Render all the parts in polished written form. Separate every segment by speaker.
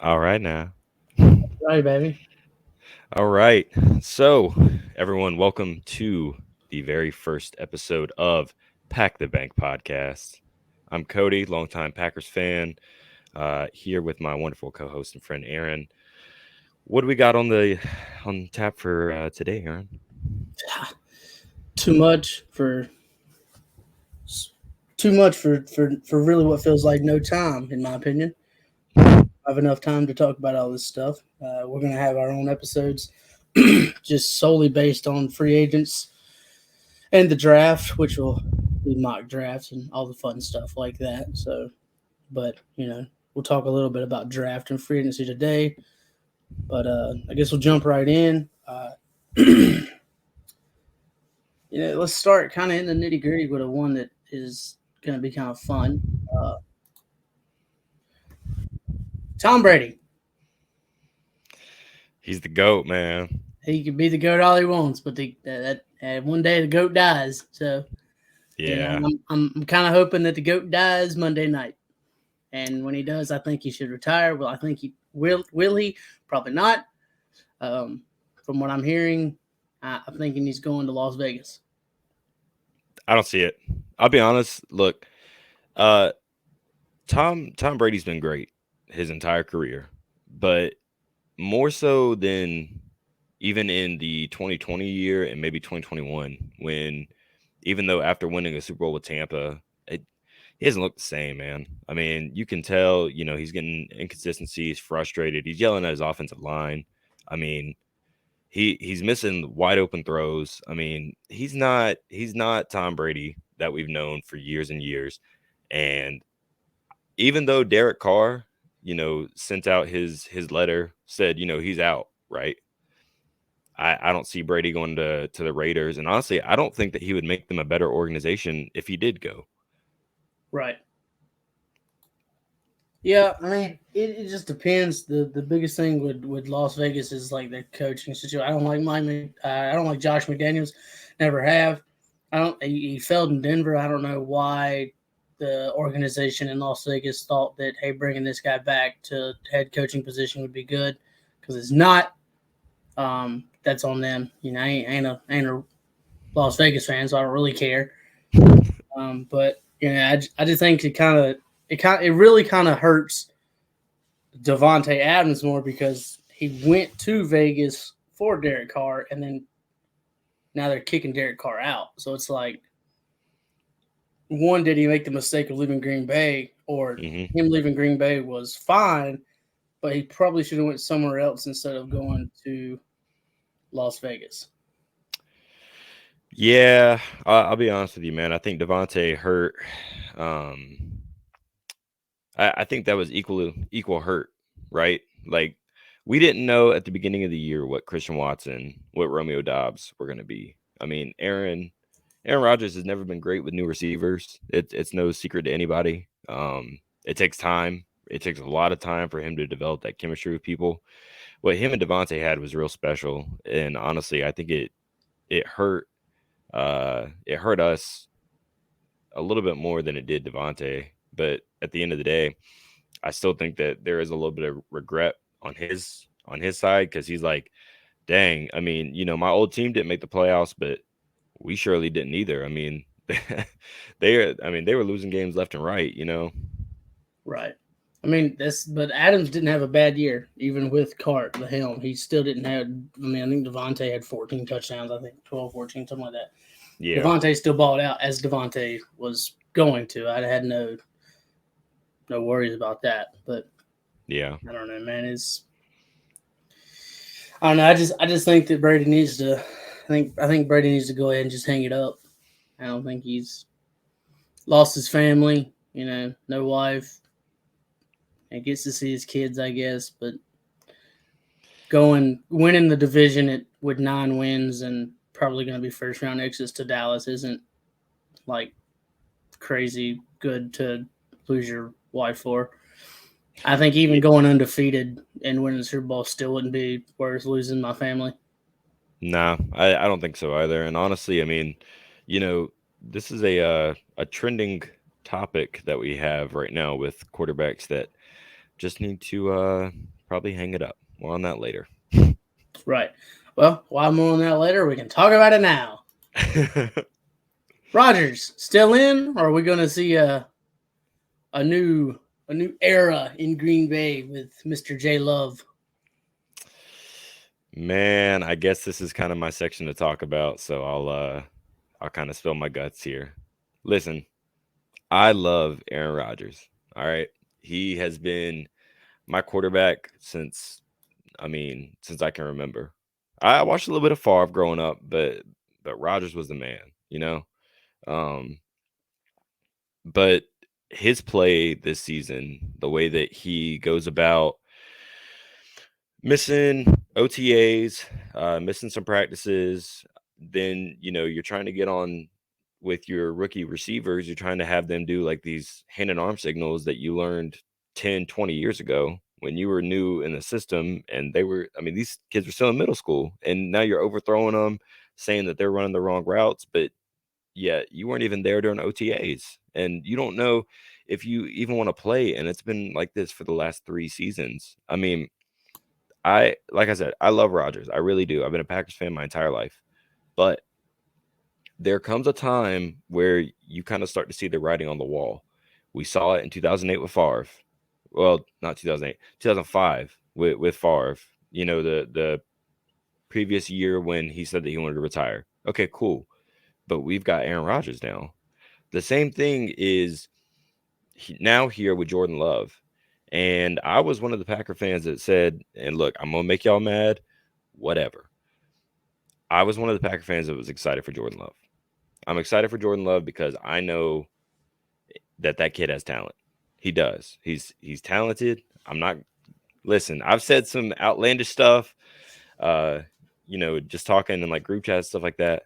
Speaker 1: All right now.
Speaker 2: Right, baby.
Speaker 1: All right. So, everyone, welcome to the very first episode of Pack the Bank podcast. I'm Cody, longtime Packers fan, here with my wonderful co-host and friend Aaron. What do we got on tap for today, Aaron?
Speaker 2: Too much for too much for really what feels like no time, in my opinion. I have enough time to talk about all this stuff. We're gonna have our own episodes, just solely based on free agents and the draft, which will be mock drafts and all the fun stuff like that. So, but we'll talk a little bit about draft and free agency today. But I guess we'll jump right in. Let's start kind of in the nitty gritty with a one that is going to be kind of fun. Uh, Tom Brady.
Speaker 1: He's the goat, man.
Speaker 2: He could be the goat all he wants, but one day the goat dies. So
Speaker 1: Yeah.
Speaker 2: I'm kind of hoping that the goat dies Monday night, and when he does, I think he should retire. Well, I think he will. Will he? Probably not. Um, from what I'm hearing, I'm thinking he's going to Las Vegas.
Speaker 1: I don't see it. I'll be honest. Look, uh, Tom Brady's been great his entire career, but more so than even in the 2020 year and maybe 2021, when even though after winning a Super Bowl with Tampa, he doesn't look the same, man. I mean, you can tell, he's getting inconsistencies, frustrated. He's yelling at his offensive line. I mean, he's missing wide open throws. I mean, he's not Tom Brady that we've known for years and years. And even though Derek Carr, sent out his letter, said, he's out, right? I don't see Brady going to the Raiders. And honestly, I don't think that he would make them a better organization if he did go.
Speaker 2: Right. Yeah, I mean, it just depends. The biggest thing with Las Vegas is like the coaching situation. I don't like I don't like Josh McDaniels. Never have. I don't. He failed in Denver. I don't know why the organization in Las Vegas thought that hey, bringing this guy back to head coaching position would be good because it's not. That's on them. I ain't a Las Vegas fan, so I don't really care. But I just think it really kind of hurts Devonte Adams more because he went to Vegas for Derek Carr, and then now they're kicking Derek Carr out. So it's like, one, did he make the mistake of leaving Green Bay, or
Speaker 1: Hmm.
Speaker 2: him leaving Green Bay was fine, but he probably should have went somewhere else instead of going to Las Vegas.
Speaker 1: Yeah, I'll be honest with you, man. I think Devontae hurt. Um, I think that was equal hurt, right? Like we didn't know at the beginning of the year what Christian Watson, what Romeo Dobbs were going to be. I mean, Aaron Rodgers has never been great with new receivers. It's no secret to anybody. It takes time. It takes a lot of time for him to develop that chemistry with people. What him and Devontae had was real special, and honestly, I think it hurt. It hurt us a little bit more than it did Devontae. But at the end of the day, I still think that there is a little bit of regret on his side because he's like, dang, I mean, my old team didn't make the playoffs, but we surely didn't either. I mean, they were losing games left and right.
Speaker 2: Right. I mean, but Adams didn't have a bad year, even with Cart, the helm. He still didn't have, I mean, I think Devontae had 14 touchdowns, I think 12, 14, something like that.
Speaker 1: Yeah,
Speaker 2: Devontae still balled out as Devontae was going to. I had no worries about that. But
Speaker 1: yeah.
Speaker 2: I don't know, man. I don't know. I just think that Brady needs to. I think Brady needs to go ahead and just hang it up. I don't think he's lost his family. No wife. He gets to see his kids, I guess, but winning the division with 9 wins and probably going to be first round exits to Dallas isn't like crazy good to lose your wife for. I think even
Speaker 1: Yeah.
Speaker 2: going undefeated and winning the Super Bowl still wouldn't be worth losing my family.
Speaker 1: Nah, I don't think so either. And honestly, I mean, this is a trending topic that we have right now with quarterbacks that just need probably hang it up. More on that later.
Speaker 2: Right. Well, while more on that later, we can talk about it now. Rodgers still in, or are we going to see a new era in Green Bay with Mr. JLOVE?
Speaker 1: Man, I guess this is kind of my section to talk about, so I'll kind of spill my guts here. Listen, I love Aaron Rodgers. All right. He has been my quarterback since I can remember. I watched a little bit of Favre growing up, but Rodgers was the man, you know. Um, but his play this season, the way that he goes about missing OTAs, missing some practices, then you're trying to get on with your rookie receivers. You're trying to have them do like these hand and arm signals that you learned 10, 20 years ago when you were new in the system, and these kids were still in middle school, and now you're overthrowing them, saying that they're running the wrong routes, but yeah, you weren't even there during OTAs, and you don't know if you even want to play. And it's been like this for the last 3 seasons. Like I said, I love Rodgers. I really do. I've been a Packers fan my entire life. But there comes a time where you kind of start to see the writing on the wall. We saw it in 2008 with Favre. Well, not 2008, 2005 with Favre. The previous year when he said that he wanted to retire. Okay, cool. But we've got Aaron Rodgers now. The same thing is now here with Jordan Love. And I was one of the Packer fans that said, and look, I'm going to make y'all mad, whatever. I was one of the Packer fans that was excited for Jordan Love. I'm excited for Jordan Love because I know that kid has talent. He does. He's talented. Listen, I've said some outlandish stuff, just talking in like group chats, stuff like that,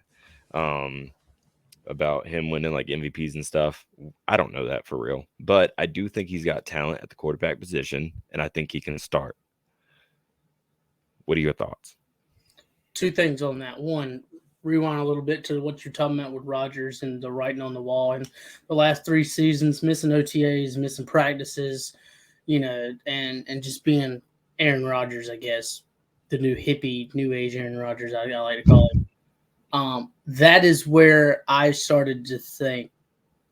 Speaker 1: about him winning like MVPs and stuff. I don't know that for real, but I do think he's got talent at the quarterback position, and I think he can start. What are your thoughts?
Speaker 2: 2 things on that. One, rewind a little bit to what you're talking about with Rodgers and the writing on the wall, and the last 3 seasons, missing OTAs, missing practices, and just being Aaron Rodgers, I guess, the new hippie, new age Aaron Rodgers, I like to call him. That is where I started to think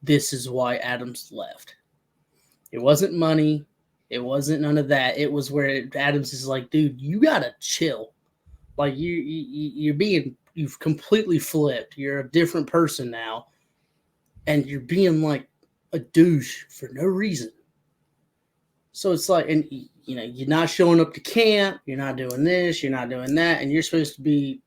Speaker 2: this is why Adams left. It wasn't money. It wasn't none of that. It was where Adams is like, dude, you gotta chill. Like you've completely flipped. You're a different person now, and you're being like a douche for no reason. So it's like, and you're not showing up to camp. You're not doing this. You're not doing that, and you're supposed to be.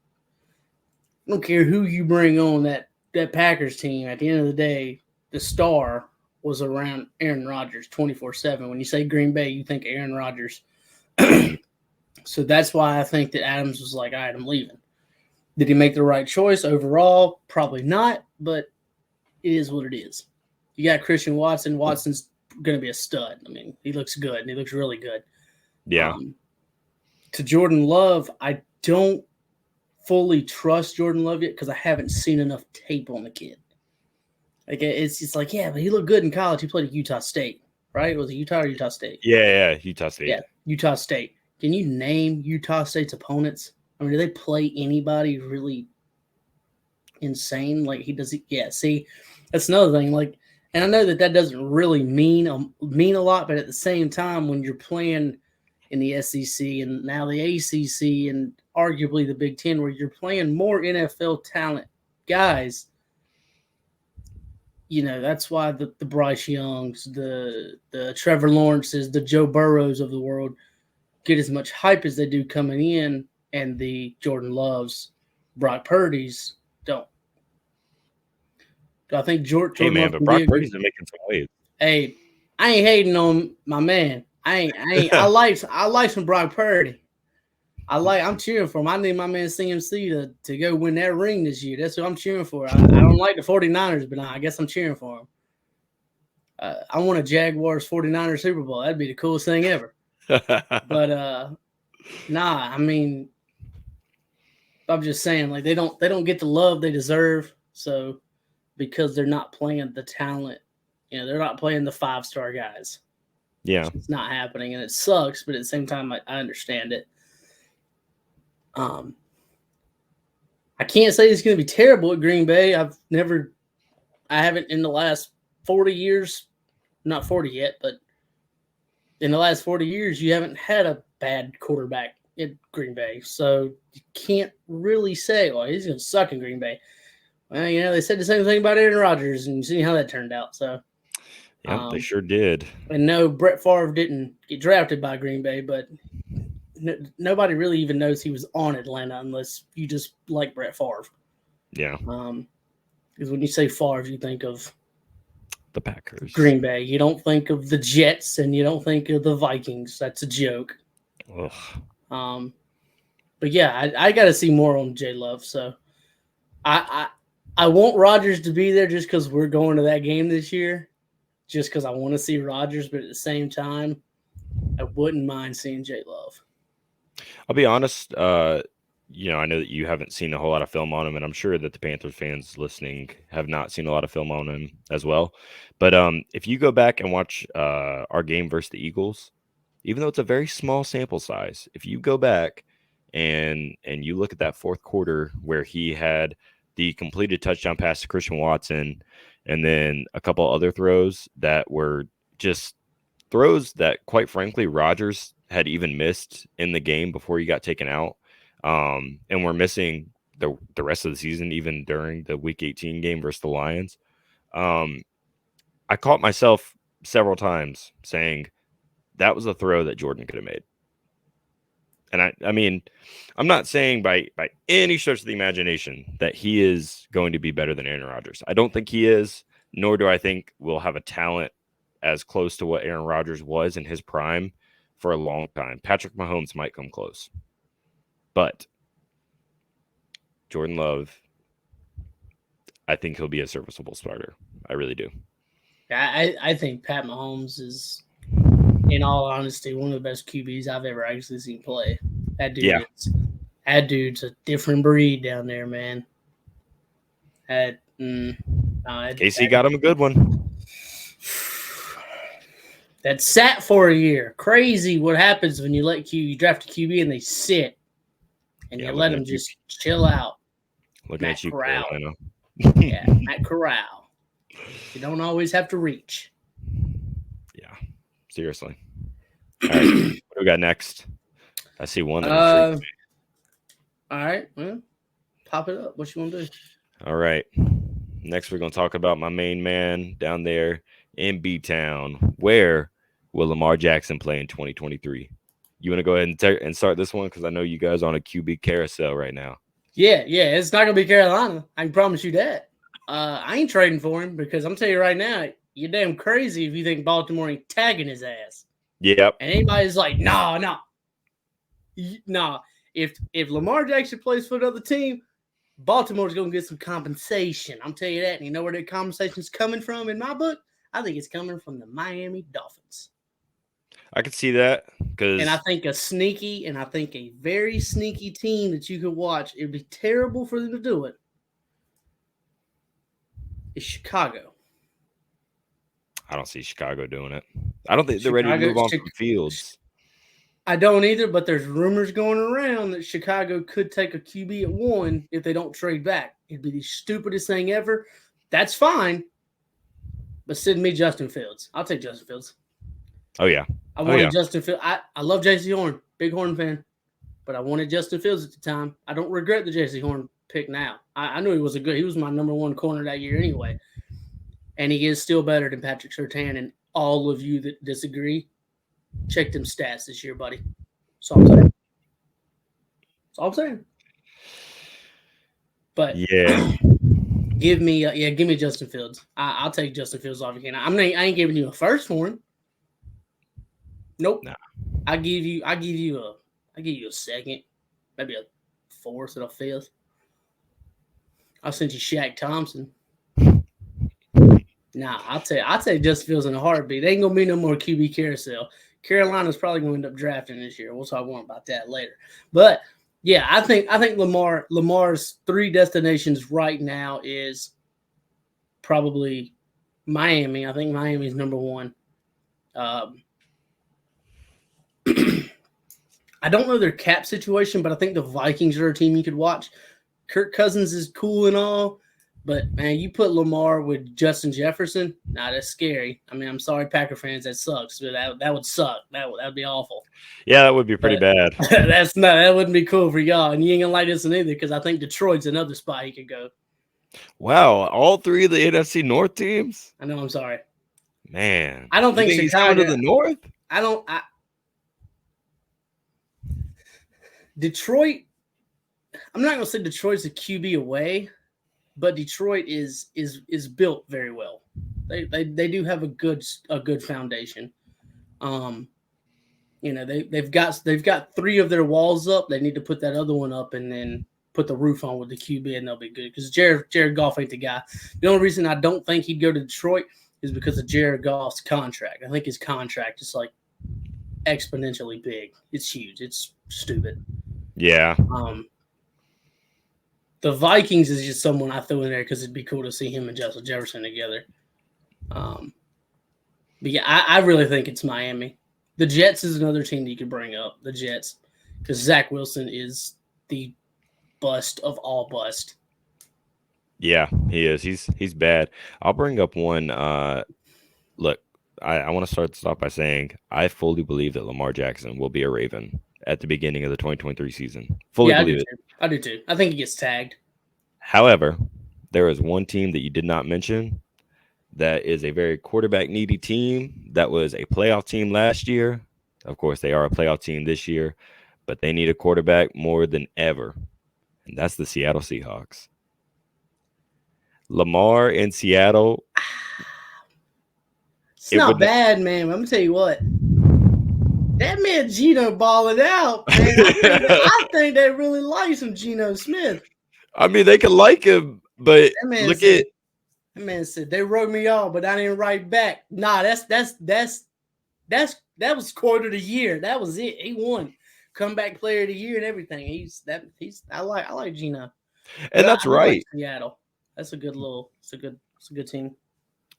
Speaker 2: I don't care who you bring on that Packers team. At the end of the day, the star was around Aaron Rodgers 24/7. When you say Green Bay, you think Aaron Rodgers. So that's why I think that Adams was like, all right, I'm leaving. Did he make the right choice overall? Probably not, but it is what it is. You got Christian Watson. Watson's going to be a stud. I mean, he looks good, and he looks really good.
Speaker 1: Yeah.
Speaker 2: To Jordan Love, I don't fully trust Jordan Love yet because I haven't seen enough tape on the kid. Like it's like, yeah, but he looked good in college. He played at Utah State, right? Was it Utah or Utah State?
Speaker 1: Yeah, Utah State.
Speaker 2: Yeah, Utah State. Can you name Utah State's opponents? I mean, do they play anybody really insane like he does? Yeah, see, that's another thing. Like, and I know that doesn't really mean a lot, but at the same time, when you're playing in the SEC and now the ACC and arguably the Big Ten, where you're playing more NFL talent guys, that's why the Bryce Youngs, the Trevor Lawrences, the Joe Burrows of the world get as much hype as they do coming in, and the Jordan Loves, Brock Purdy's don't. Do I think Jordan?
Speaker 1: Hey man, but Brock Purdy's been making some waves.
Speaker 2: Hey, I ain't hating on my man. I like some Brock Purdy. I'm cheering for him. I need my man CMC to go win that ring this year. That's what I'm cheering for. I don't like the 49ers, but I guess I'm cheering for him. I want a Jaguars 49ers Super Bowl. That'd be the coolest thing ever. But I mean, I'm just saying, like they don't get the love they deserve. So because they're not playing the talent, they're not playing the 5-star guys.
Speaker 1: Yeah.
Speaker 2: It's not happening, and it sucks, but at the same time, I understand it. I can't say it's going to be terrible at Green Bay. I haven't in the last 40 years, not 40 yet, but in the last 40 years, you haven't had a bad quarterback at Green Bay. So you can't really say, well, he's going to suck in Green Bay. Well, they said the same thing about Aaron Rodgers, and you see how that turned out. So,
Speaker 1: Yep, they sure did.
Speaker 2: And no, Brett Favre didn't get drafted by Green Bay, but nobody really even knows he was on Atlanta unless you just like Brett Favre.
Speaker 1: Yeah.
Speaker 2: Because when you say Favre, you think of
Speaker 1: the Packers.
Speaker 2: Green Bay. You don't think of the Jets, and you don't think of the Vikings. That's a joke.
Speaker 1: Ugh.
Speaker 2: But yeah, I got to see more on JLOVE. So I want Rodgers to be there just because we're going to that game this year, just because I want to see Rodgers. But at the same time, I wouldn't mind seeing JLOVE.
Speaker 1: I'll be honest. I know that you haven't seen a whole lot of film on him, and I'm sure that the Panthers fans listening have not seen a lot of film on him as well. But if you go back and watch our game versus the Eagles, even though it's a very small sample size, if you go back and you look at that fourth quarter where he had the completed touchdown pass to Christian Watson and then a couple other throws that were just throws that, quite frankly, Rodgers had even missed in the game before he got taken out. And we're missing the rest of the season, even during the Week 18 game versus the Lions. I caught myself several times saying that was a throw that Jordan could have made. And I mean, I'm not saying by any stretch of the imagination that he is going to be better than Aaron Rodgers. I don't think he is, nor do I think we'll have a talent as close to what Aaron Rodgers was in his prime for a long time. Patrick Mahomes might come close. But Jordan Love, I think he'll be a serviceable starter. I really do.
Speaker 2: I think Pat Mahomes is, in all honesty, one of the best QBs I've ever actually seen play. That dude's a different breed down there, man.
Speaker 1: Casey got him a good one.
Speaker 2: That sat for a year. Crazy what happens when you draft a QB and they sit, and you let them just chill out.
Speaker 1: Looking at you, Carolina.
Speaker 2: Yeah, Matt Corral. You don't always have to reach.
Speaker 1: Yeah, seriously. All right, what do we got next? I see one.
Speaker 2: All right, well, pop it up. What you want to do?
Speaker 1: All right. Next, we're going to talk about my main man down there in B-Town. Where will Lamar Jackson play in 2023? You want to go ahead and start this one? Because I know you guys are on a QB carousel right now.
Speaker 2: Yeah, it's not going to be Carolina. I can promise you that. I ain't trading for him because I'm telling you right now, you're damn crazy if you think Baltimore ain't tagging his ass.
Speaker 1: Yep.
Speaker 2: And anybody's like, no. If Lamar Jackson plays for another team, Baltimore's going to get some compensation. I'm telling you that. And you know where that compensation's coming from in my book? I think it's coming from the Miami Dolphins.
Speaker 1: I could see that.
Speaker 2: And I think a very sneaky team that you could watch, it would be terrible for them to do it, is Chicago.
Speaker 1: I don't see Chicago doing it. I don't think they're ready to move on from Fields.
Speaker 2: I don't either, but there's rumors going around that Chicago could take a QB at 1 if they don't trade back. It'd be the stupidest thing ever. That's fine. But send me Justin Fields. I'll take Justin Fields.
Speaker 1: Oh, yeah.
Speaker 2: I wanted Justin Fields. I love J.C. Horn. Big Horn fan. But I wanted Justin Fields at the time. I don't regret the J.C. Horn pick now. I knew he was my number 1 corner that year anyway. And he is still better than Patrick Surtain. And all of you that disagree, check them stats this year, buddy. That's all I'm saying. But
Speaker 1: yeah,
Speaker 2: give me Justin Fields. I'll take Justin Fields off again. I ain't giving you a first for him. Nope. Nah. I give you a second, maybe a fourth or a fifth. I'll send you Shaq Thompson. Nah, I'll take Justin Fields in a heartbeat. There ain't gonna be no more QB carousel. Carolina's probably going to end up drafting this year. We'll talk more about that later. But yeah, I think Lamar's 3 destinations right now is probably Miami. I think Miami's number 1. I don't know their cap situation, but I think the Vikings are a team you could watch. Kirk Cousins is cool and all, but man, you put Lamar with Justin Jefferson, nah, that's scary. I mean, I'm sorry, Packer fans, that sucks. But that would suck. That'd be awful.
Speaker 1: Yeah, that would be pretty bad.
Speaker 2: That wouldn't be cool for y'all, and you ain't gonna like this one either because I think Detroit's another spot he could go.
Speaker 1: Wow, all three of the NFC North teams.
Speaker 2: I know. I'm sorry.
Speaker 1: Man,
Speaker 2: I don't think
Speaker 1: he's
Speaker 2: Chicago.
Speaker 1: coming to the North.
Speaker 2: Detroit. I'm not gonna say Detroit's a QB away, but Detroit is built very well. They do have a good foundation. They've got 3 of their walls up. They need to put that other one up and then put the roof on with the QB, and they'll be good. Because Jared Goff ain't the guy. The only reason I don't think he'd go to Detroit is because of Jared Goff's contract. I think his contract is like exponentially big. It's huge. It's stupid.
Speaker 1: Yeah.
Speaker 2: The Vikings is just someone I threw in there because it'd be cool to see him and Justin Jefferson together. But yeah, I really think it's Miami. The Jets is another team that you could bring up. The Jets, because Zach Wilson is the bust of all bust.
Speaker 1: Yeah, he is. He's bad. I'll bring up one. Look, I want to start this off by saying I fully believe that Lamar Jackson will be a Raven at the beginning of the 2023 season. Fully believe it.
Speaker 2: I do too. I think he gets tagged.
Speaker 1: However, there is one team that you did not mention that is a very quarterback needy team that was a playoff team last year. Of course, they are a playoff team this year, but they need a quarterback more than ever. And that's the Seattle Seahawks. Lamar in Seattle.
Speaker 2: It's not bad, man. I'm going to tell you what. That man Geno balling out, man. I think they really like some Geno Smith.
Speaker 1: I mean, they can like him, but that
Speaker 2: man said they wrote me off, but I didn't write back. Nah, that was quarter of the year. That was it. He won comeback player of the year and everything. I like Geno.
Speaker 1: And that's right.
Speaker 2: Like Seattle. That's a good it's a good team.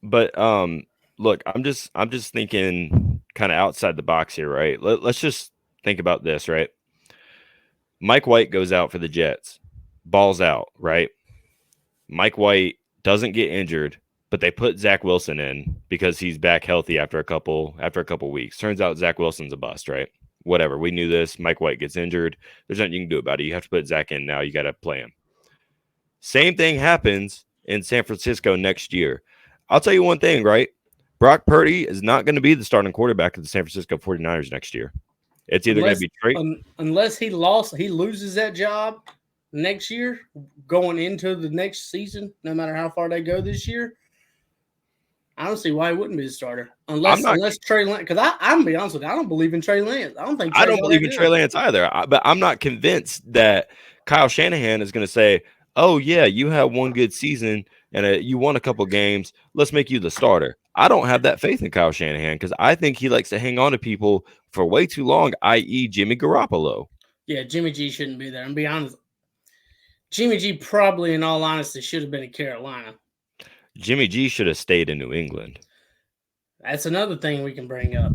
Speaker 1: But look, I'm just thinking kind of outside the box here, right? Let's just think about this, right? Mike White goes out for the Jets, balls out, right? Mike White doesn't get injured, but they put Zach Wilson in because he's back healthy after a couple weeks. Turns out Zach Wilson's a bust, right? Whatever. We knew this. Mike White gets injured. There's nothing you can do about it. You have to put Zach in now. You got to play him. Same thing happens in San Francisco next year. I'll tell you one thing, right? Brock Purdy is not going to be the starting quarterback of the San Francisco 49ers next year. It's either going to be Trey.
Speaker 2: Unless he loses that job next year, going into the next season, no matter how far they go this year. I don't see why he wouldn't be the starter. Unless Trey Lance, because I'm going to be honest with you, I don't believe in Trey Lance. I don't believe in
Speaker 1: Trey Lance either. But I'm not convinced that Kyle Shanahan is going to say, oh, yeah, you had one good season and you won a couple games. Let's make you the starter. I don't have that faith in Kyle Shanahan because I think he likes to hang on to people for way too long, i.e. Jimmy Garoppolo.
Speaker 2: Yeah, Jimmy G shouldn't be there. And be honest, Jimmy G probably, in all honesty, should have been in Carolina.
Speaker 1: Jimmy G should have stayed in New England.
Speaker 2: That's another thing we can bring up.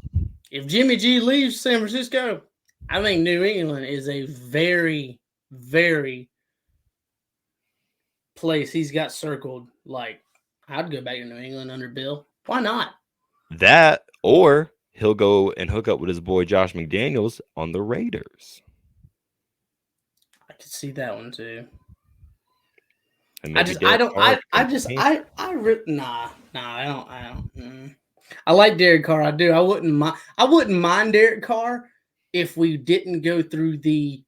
Speaker 2: If Jimmy G leaves San Francisco, I think New England is a very, very place he's got circled. Like, I'd go back to New England under Bill. Why not?
Speaker 1: That, or he'll go and hook up with his boy Josh McDaniels on the Raiders.
Speaker 2: I could see that one too.
Speaker 1: I
Speaker 2: like Derek Carr. I do. I wouldn't mind Derek Carr if we didn't go through the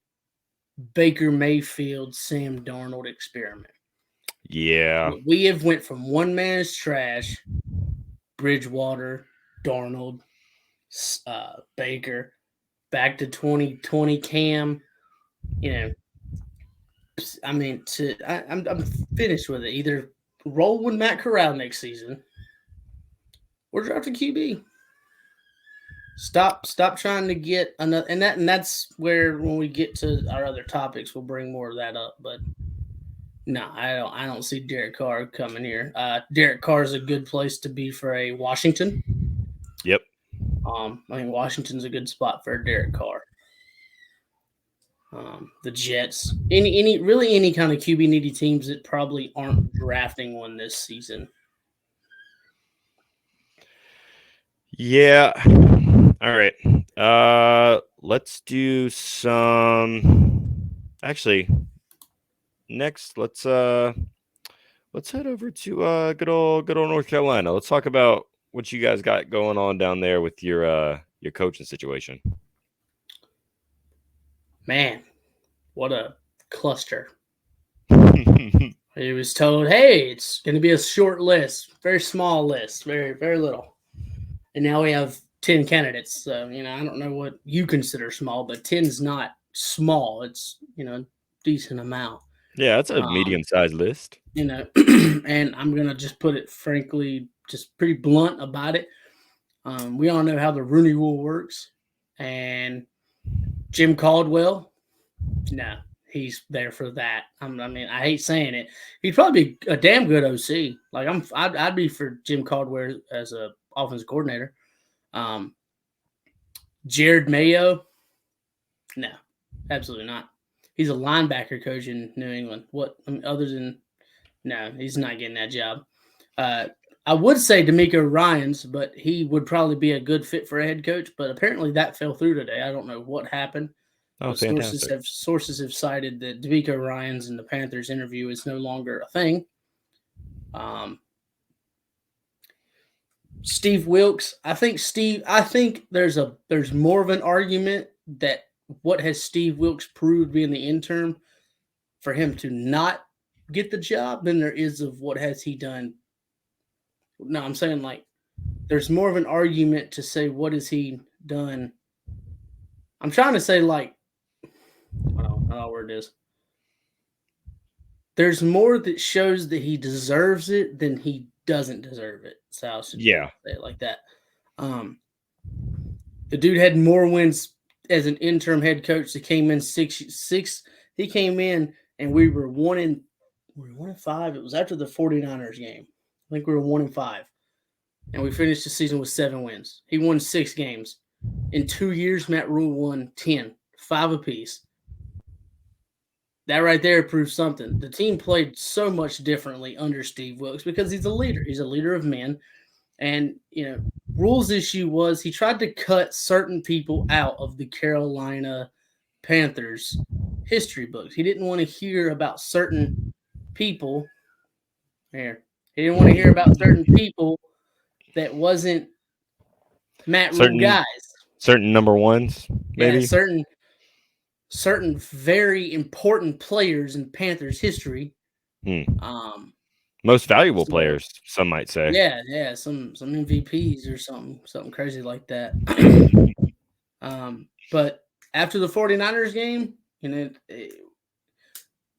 Speaker 2: Baker Mayfield, Sam Darnold experiment.
Speaker 1: Yeah.
Speaker 2: We have went from one man's trash, Bridgewater, Darnold, Baker, back to 2020 Cam. You know, I mean, I'm finished with it. Either roll with Matt Corral next season or draft a QB. Stop trying to get another, and that's where when we get to our other topics, we'll bring more of that up. But no, I don't see Derek Carr coming here. Derek Carr is a good place to be for a Washington.
Speaker 1: Yep.
Speaker 2: I mean, Washington's a good spot for Derek Carr. the Jets, any kind of QB needy teams that probably aren't drafting one this season.
Speaker 1: Yeah. All right. Let's do some. Actually, next, let's head over to good old North Carolina. Let's talk about what you guys got going on down there with your coaching situation.
Speaker 2: Man, what a cluster. He was told, hey, it's going to be a short list, very small list, very, very little. And now we have 10 candidates. So, I don't know what you consider small, but 10's not small. It's, decent amount.
Speaker 1: Yeah, that's a medium-sized list.
Speaker 2: And I'm going to just put it frankly, just pretty blunt about it. We all know how the Rooney Rule works. And Jim Caldwell, no, he's there for that. I I hate saying it. He'd probably be a damn good OC. Like I'd be for Jim Caldwell as a offensive coordinator. Jared Mayo, no, absolutely not. He's a linebacker coach in New England. Other than no, he's not getting that job. I would say D'Amico Ryans, but he would probably be a good fit for a head coach. But apparently that fell through today. I don't know what happened.
Speaker 1: Oh, fantastic.
Speaker 2: Sources have cited that D'Amico Ryans in the Panthers interview is no longer a thing. Steve Wilks, I think there's more of an argument that what has Steve Wilks proved being the interim for him to not get the job than there is of what has he done. No, I'm saying like there's more of an argument to say what has he done. I'm trying to say like I don't know where it is. There's more that shows that he deserves it than he doesn't deserve it. So I should say it like that. The dude had more wins as an interim head coach. He came in six. He came in and we were 1-5. It was after the 49ers game. I think we were 1-5. And we finished the season with 7 wins. He won 6 games. In 2 years, Matt Rule won 10, 5 apiece. That right there proves something. The team played so much differently under Steve Wilks because he's a leader. He's a leader of men. And, Rule's issue was he tried to cut certain people out of the Carolina Panthers history books. He didn't want to hear about certain people. Here. He didn't want to hear about certain people that wasn't Matt Rule guys.
Speaker 1: Certain number ones, maybe?
Speaker 2: Yeah, certain very important players in Panthers history.
Speaker 1: Most valuable players, some might say.
Speaker 2: Yeah, some MVPs or something crazy like that. But after the 49ers game,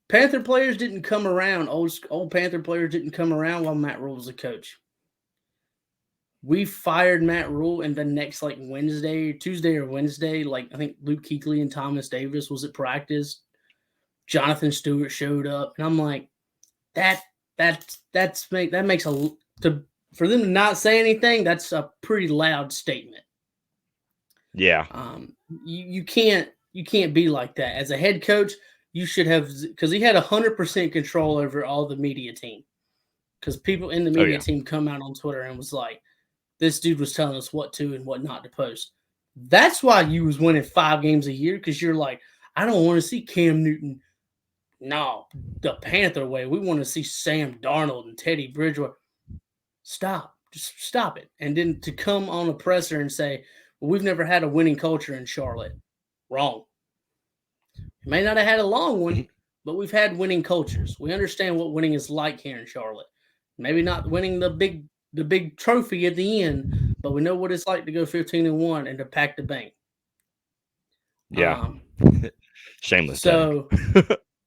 Speaker 2: Panther players didn't come around. Old Panther players didn't come around while Matt Rule was the coach. We fired Matt Rule, and the next Tuesday or Wednesday, I think Luke Kuechly and Thomas Davis was at practice. Jonathan Stewart showed up, and I'm like, that makes for them to not say anything. That's a pretty loud statement.
Speaker 1: Yeah.
Speaker 2: You can't be like that as a head coach. You should have, because he had 100% control over all the media team. Because people in the media team come out on Twitter and was like, this dude was telling us what to and what not to post. That's why you was winning 5 games a year, because you're like, I don't want to see Cam Newton. No, the Panther way. We want to see Sam Darnold and Teddy Bridgewater. Stop. Just stop it. And then to come on a presser and say, well, we've never had a winning culture in Charlotte. Wrong. We may not have had a long one, but we've had winning cultures. We understand what winning is like here in Charlotte. Maybe not winning the big trophy at the end, but we know what it's like to go 15-1 and to pack the bank.
Speaker 1: Yeah. Shameless.
Speaker 2: So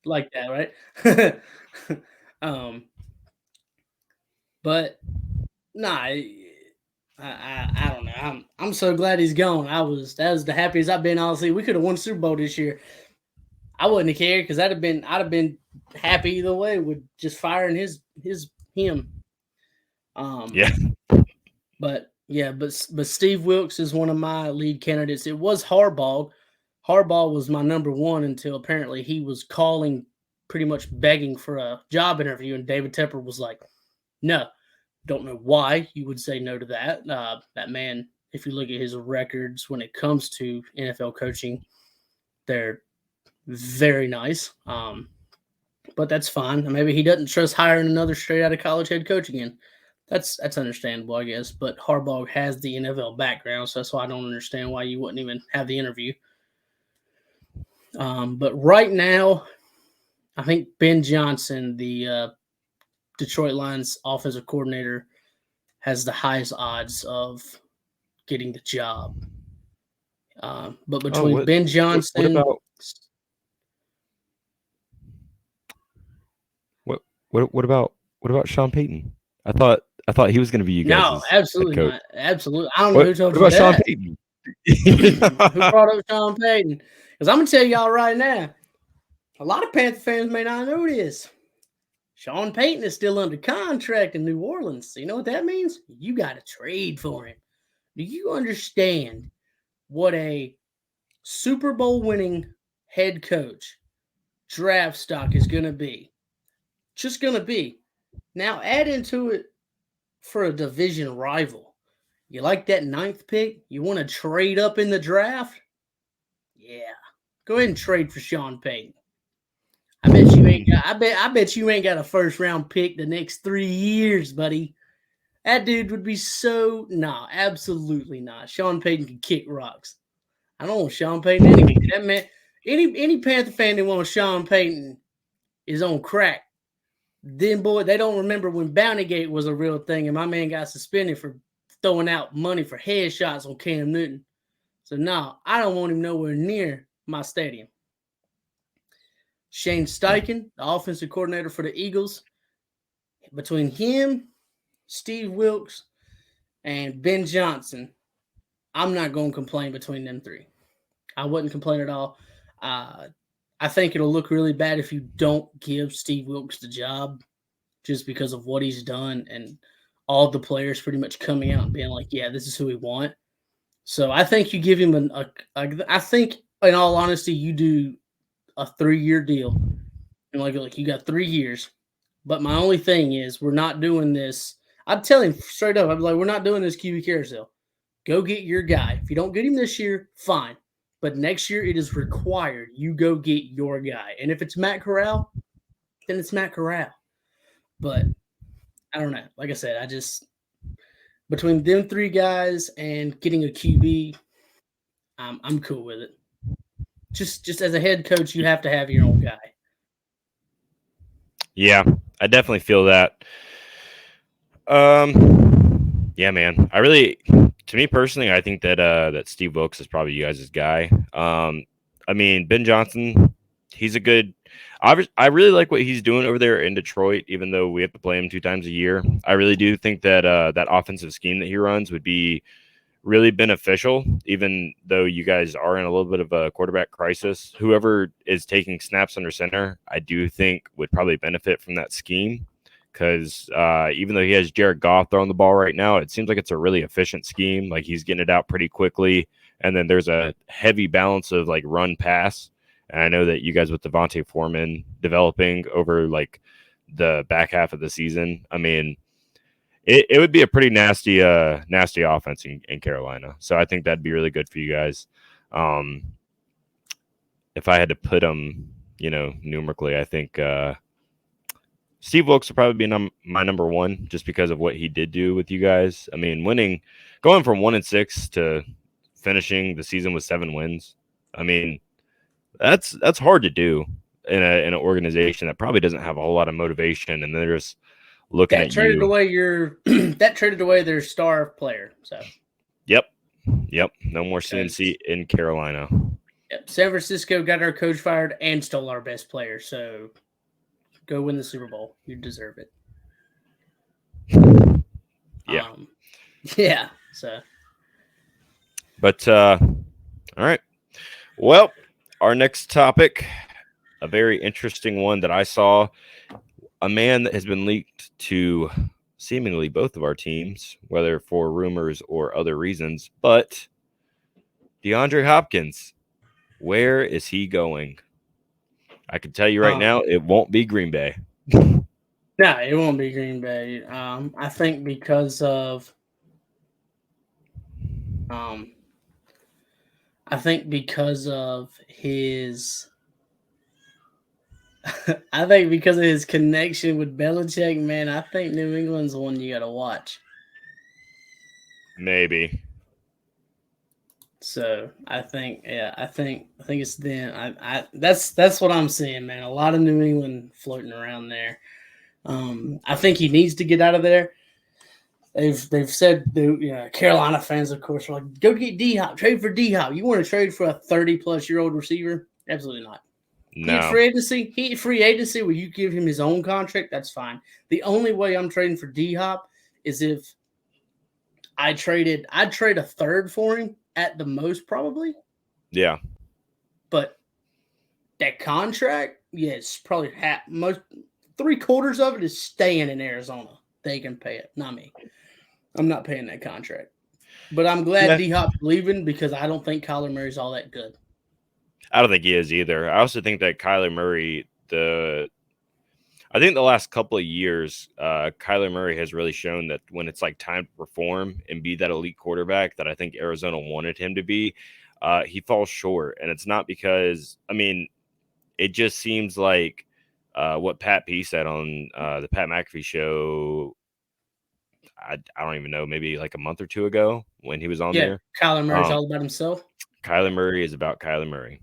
Speaker 2: like that, right? But nah, I don't know. I'm so glad he's gone. That was the happiest I've been all season. We could have won Super Bowl this year. I wouldn't have cared because I'd have been happy either way with just firing him. But Steve Wilks is one of my lead candidates. It was Harbaugh, Harbaugh was my number one until apparently he was calling, pretty much begging for a job interview, and David Tepper was like, "No." Don't know why you would say no to that. That man, if you look at his records when it comes to NFL coaching, they're very nice. But that's fine. Maybe he doesn't trust hiring another straight out of college head coach again. That's understandable, I guess. But Harbaugh has the NFL background, so that's why I don't understand why you wouldn't even have the interview. But right now, I think Ben Johnson, the Detroit Lions offensive coordinator, has the highest odds of getting the job. But between Ben Johnson,
Speaker 1: what about Sean Payton? I thought he was going to be you guys.
Speaker 2: No, absolutely not. Absolutely, I don't know who told
Speaker 1: you that. Sean
Speaker 2: Payton? Who brought up Sean Payton? Because I'm gonna tell y'all right now, a lot of Panther fans may not know this. Sean Payton is still under contract in New Orleans. So you know what that means? You got to trade for him. Do you understand what a Super Bowl winning head coach draft stock is going to be? Just going to be. Now add into it for a division rival. You like that 9th pick? You want to trade up in the draft? Yeah. Go ahead and trade for Sean Payton. I bet you ain't got a first round pick the next 3 years, buddy. That dude would be so absolutely not. Sean Payton could kick rocks. I don't want Sean Payton anyway. That man, any Panther fan that wants Sean Payton is on crack. Then boy, they don't remember when Bountygate was a real thing, and my man got suspended for throwing out money for headshots on Cam Newton. So no, I don't want him nowhere near my stadium. Shane Steichen, the offensive coordinator for the Eagles, between him, Steve Wilks, and Ben Johnson, I'm not going to complain between them three. I wouldn't complain at all. I think it'll look really bad if you don't give Steve Wilks the job just because of what he's done and all the players pretty much coming out and being like, yeah, this is who we want. So I think you give him I think, in all honesty, you do a 3-year deal. And like you got 3 years. But my only thing is we're not doing this. I'd tell him straight up, I'd be like, we're not doing this QB carousel. Go get your guy. If you don't get him this year, fine. But next year it is required you go get your guy. And if it's Matt Corral, then it's Matt Corral. But I don't know. Like I said, between them 3 guys and getting a QB, I'm cool with it. Just as a head coach, you have to have your own guy.
Speaker 1: Yeah, I definitely feel that. Yeah, man. To me personally, I think that Steve Wilks is probably you guys' guy. I mean, Ben Johnson, he's a good. I really like what he's doing over there in Detroit, even though we have to play him 2 times a year. I really do think that that offensive scheme that he runs would be really beneficial, even though you guys are in a little bit of a quarterback crisis. Whoever is taking snaps under center, I do think would probably benefit from that scheme because even though he has Jared Goff throwing the ball right now, it seems like it's a really efficient scheme. Like he's getting it out pretty quickly, and then there's a heavy balance of like run pass. And I know that you guys with Devontae Foreman developing over like the back half of the season, I mean, it would be a pretty nasty offense in Carolina. So I think that'd be really good for you guys. If I had to put them, numerically, I think Steve Wilks would probably be my number one just because of what he did do with you guys. I mean, going from 1-6 to finishing the season with 7 wins. I mean, that's hard to do in an organization that probably doesn't have a whole lot of motivation, and they're just looking at
Speaker 2: traded
Speaker 1: you.
Speaker 2: Away that traded away their star player. So
Speaker 1: Yep. No more CNC in Carolina.
Speaker 2: Yep. San Francisco got our coach fired and stole our best player. So go win the Super Bowl. You deserve it.
Speaker 1: Yeah.
Speaker 2: Yeah. So.
Speaker 1: But all right. Well, our next topic, a very interesting one that I saw. A man that has been leaked to seemingly both of our teams, whether for rumors or other reasons, but DeAndre Hopkins. Where is he going? I can tell you right
Speaker 2: Um,
Speaker 1: now, it won't be Green Bay.
Speaker 2: No, it won't be Green Bay. I think because of um, I think because of his I think because of his connection with Belichick, man, I think New England's the one you got to watch.
Speaker 1: Maybe.
Speaker 2: So I think, yeah, I think it's them. That's what I'm seeing, man. A lot of New England floating around there. I think he needs to get out of there. They've said Carolina fans, of course, are like, go get D Hop, trade for D Hop. You want to trade for a 30-plus-year-old receiver? Absolutely not. He had
Speaker 1: No.
Speaker 2: free agency. He had free agency where you give him his own contract. That's fine. The only way I'm trading for D Hop is if I'd trade a third for him at the most, probably.
Speaker 1: Yeah.
Speaker 2: But that contract, yes, probably most 3/4 of it is staying in Arizona. They can pay it, not me. I'm not paying that contract. But I'm glad
Speaker 1: Yeah.
Speaker 2: D Hop's leaving because I don't think Kyler Murray's all that good.
Speaker 1: I don't think he is either. I also think that Kyler Murray, I think the last couple of years, Kyler Murray has really shown that when it's like time to perform and be that elite quarterback that I think Arizona wanted him to be, he falls short. And it's not because, I mean, it just seems like what Pat P said on the Pat McAfee show. I don't even know, maybe like a month or two ago when he was on
Speaker 2: Yeah,
Speaker 1: there.
Speaker 2: Kyler Murray's all about himself.
Speaker 1: Kyler Murray is about Kyler Murray.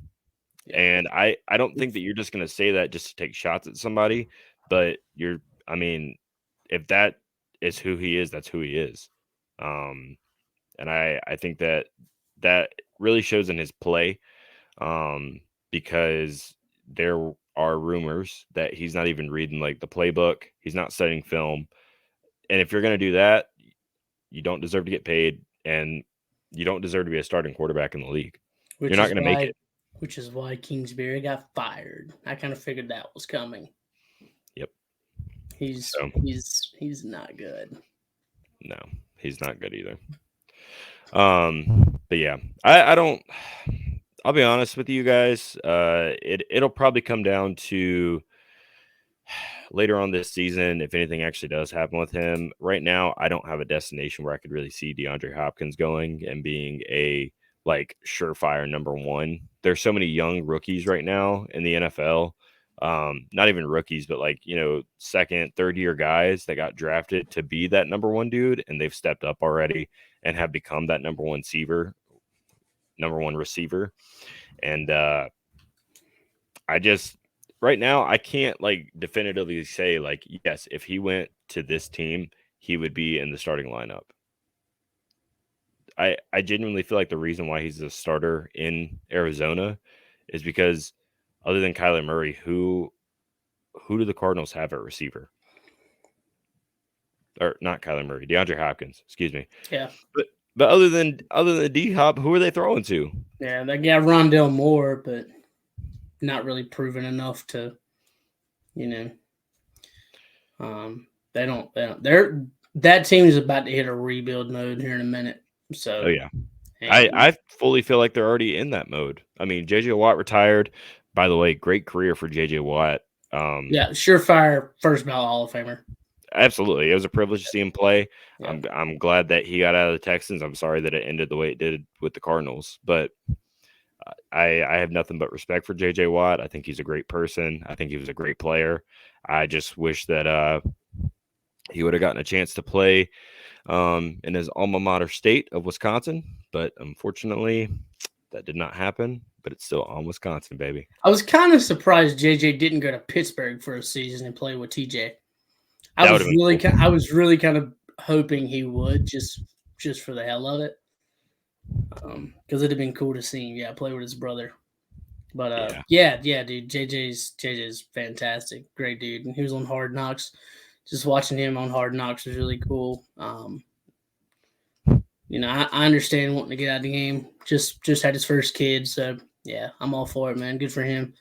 Speaker 2: Yeah.
Speaker 1: And I don't think that you're just going to say that just to take shots at somebody, but I mean, if that is who he is, that's who he is. And I think that really shows in his play, because there are rumors that he's not even reading like the playbook. He's not studying film. And if you're going to do that, you don't deserve to get paid, and you don't deserve to be a starting quarterback in the league. You're not going to make it.
Speaker 2: Which is why Kingsbury got fired. I kind of figured that was coming.
Speaker 1: Yep.
Speaker 2: He's not good.
Speaker 1: No, he's not good either. But yeah, I don't. I'll be honest with you guys. It'll probably come down to later on this season if anything actually does happen with him. Right now, I don't have a destination where I could really see DeAndre Hopkins going and being a like surefire number one. There's so many young rookies right now in the NFL. Not even rookies, but like, second, third year guys that got drafted to be that number one dude, and they've stepped up already and have become that number one receiver. And right now I can't like definitively say like, yes, if he went to this team, he would be in the starting lineup. I genuinely feel like the reason why he's a starter in Arizona is because other than Kyler Murray, who do the Cardinals have at receiver? Or not Kyler Murray, DeAndre Hopkins, excuse me.
Speaker 2: Yeah.
Speaker 1: But other than D Hop, who are they throwing to?
Speaker 2: Yeah, they got Rondell Moore, but not really proven enough to, they don't. That team is about to hit a rebuild mode here in a minute. So,
Speaker 1: oh yeah, I fully feel like they're already in that mode. I mean, JJ Watt retired. By the way, great career for JJ Watt.
Speaker 2: Yeah, surefire first ballot Hall of Famer.
Speaker 1: Absolutely, it was a privilege to see him play.
Speaker 2: Yeah.
Speaker 1: I'm glad that he got out of the Texans. I'm sorry that it ended the way it did with the Cardinals, but I have nothing but respect for JJ Watt. I think he's a great person. I think he was a great player. I just wish that he would have gotten a chance to play in his alma mater state of Wisconsin, but unfortunately that did not happen. But it's still on Wisconsin, baby.
Speaker 2: I was kind of surprised JJ didn't go to Pittsburgh for a season and play with TJ. I was really kind of hoping he would just for the hell of it, because it'd have been cool to see him, play with his brother. But yeah, dude, JJ's fantastic, great dude, and he was on Hard Knocks. Just watching him on Hard Knocks was really cool. I understand wanting to get out of the game. Just had his first kid, so yeah, I'm all for it, man. Good for him.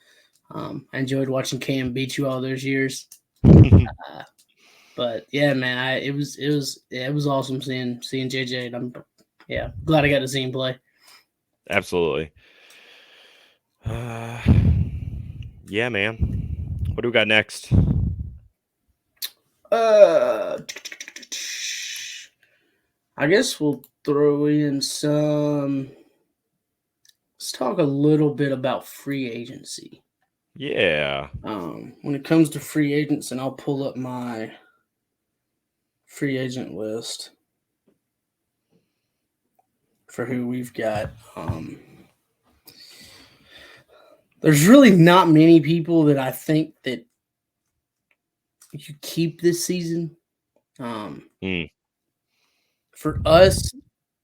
Speaker 2: I enjoyed watching Cam beat you all those years. But yeah, man, it was awesome seeing JJ. And I'm glad I got to see him play.
Speaker 1: Absolutely. Yeah, man. What do we got next?
Speaker 2: I guess we'll throw in some. Let's talk a little bit about free agency.
Speaker 1: Yeah.
Speaker 2: When it comes to free agents, and I'll pull up my free agent list for who we've got. There's really not many people that I think that you keep this season. For us,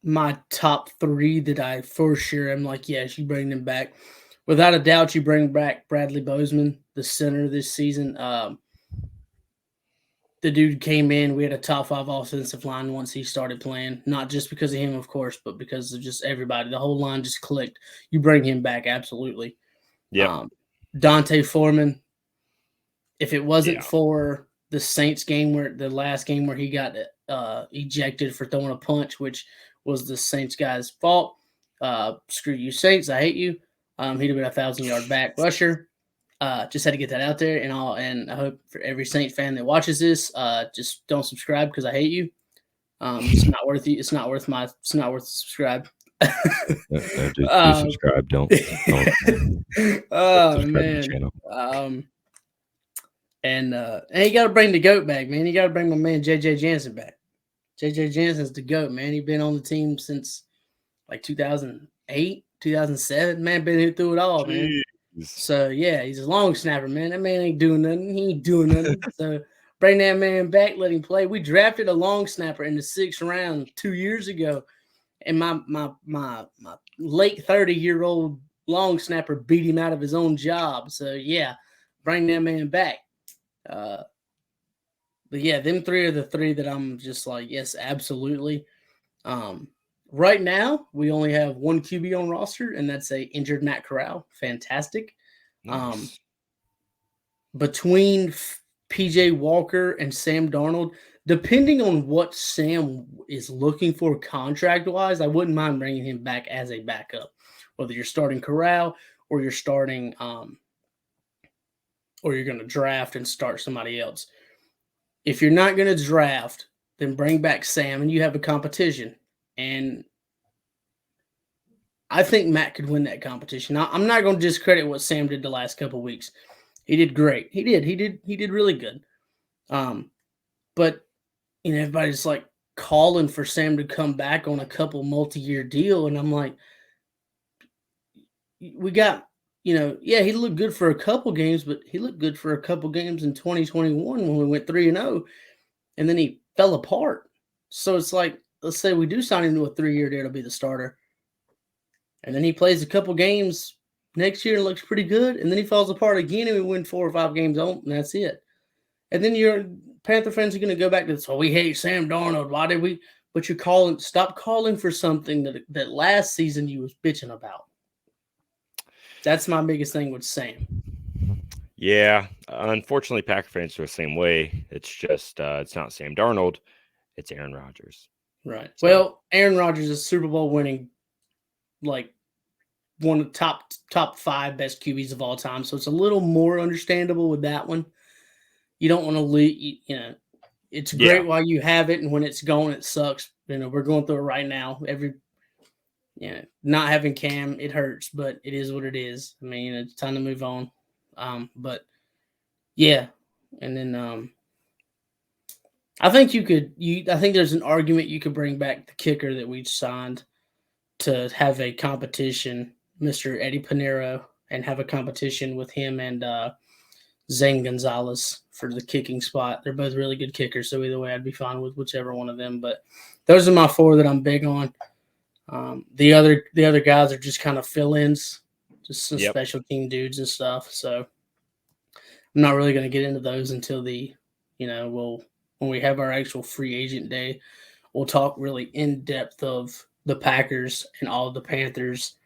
Speaker 2: my top three that I for sure am like, yes, you bring them back. Without a doubt, you bring back Bradley Bozeman, the center this season. The dude came in. We had a top 5 offensive line once he started playing. Not just because of him, of course, but because of just everybody. The whole line just clicked. You bring him back, absolutely.
Speaker 1: Yeah.
Speaker 2: Dante Foreman. If it wasn't for the Saints game the last game where he got ejected for throwing a punch, which was the Saints guy's fault. Screw you, Saints. I hate you. He'd have been a 1,000-yard back rusher. Just had to get that out there, and I hope for every Saints fan that watches this, just don't subscribe because I hate you. It's not worth you. It's not worth subscribe.
Speaker 1: Do subscribe. Don't
Speaker 2: oh man. And you got to bring the GOAT back, man. You got to bring my man JJ Jansen back. JJ Jansen's the GOAT, man. He's been on the team since like 2008, 2007. Man, been through it all, man. So yeah, he's a long snapper, man. That man ain't doing nothing. He ain't doing nothing. So bring that man back, let him play. We drafted a long snapper in the 6th round 2 years ago, and my late 30-year-old long snapper beat him out of his own job. So yeah, bring that man back. But yeah, them three are the three that I'm just like, yes, absolutely. Right now, we only have one QB on roster, and that's a injured Matt Corral. Fantastic.
Speaker 1: Nice.
Speaker 2: Between PJ Walker and Sam Darnold, depending on what Sam is looking for contract-wise, I wouldn't mind bringing him back as a backup. Whether you're starting Corral or you're starting or you're going to draft and start somebody else. If you're not going to draft, then bring back Sam and you have a competition. And I think Matt could win that competition. I'm not going to discredit what Sam did the last couple of weeks. He did great. He did really good. But everybody's like calling for Sam to come back on a couple multi-year deal, and I'm like, we got, he looked good for a couple games, but he looked good for a couple games in 2021 when we went 3-0, and then he fell apart. So it's like, let's say we do sign him to a 3-year deal to be the starter, and then he plays a couple games next year and looks pretty good, and then he falls apart again, and we win 4 or 5 games on, and that's it. And then your Panther fans are going to go back to this. Oh, we hate Sam Darnold. Why did we? But stop calling for something that last season you was bitching about. That's my biggest thing with Sam.
Speaker 1: Yeah, unfortunately, Packer fans are the same way. It's just it's not Sam Darnold, it's Aaron Rodgers.
Speaker 2: Right. So, well, Aaron Rodgers is Super Bowl winning, like one of the top 5 best QBs of all time. So it's a little more understandable with that one. You don't want to leave. It's great while you have it, and when it's gone, it sucks. We're going through it right now. Not having Cam, it hurts, but it is what it is. I mean, it's time to move on. But yeah, and then I think I think there's an argument you could bring back the kicker that we signed to have a competition, Mr. Eddie Pinheiro, and have a competition with him and Zane Gonzalez for the kicking spot. They're both really good kickers, so either way, I'd be fine with whichever one of them. But those are my 4 that I'm big on. The other guys are just kind of fill-ins, just some special team dudes and stuff. So I'm not really going to get into those until when we have our actual free agent day. We'll talk really in depth of the Packers and all of the Panthers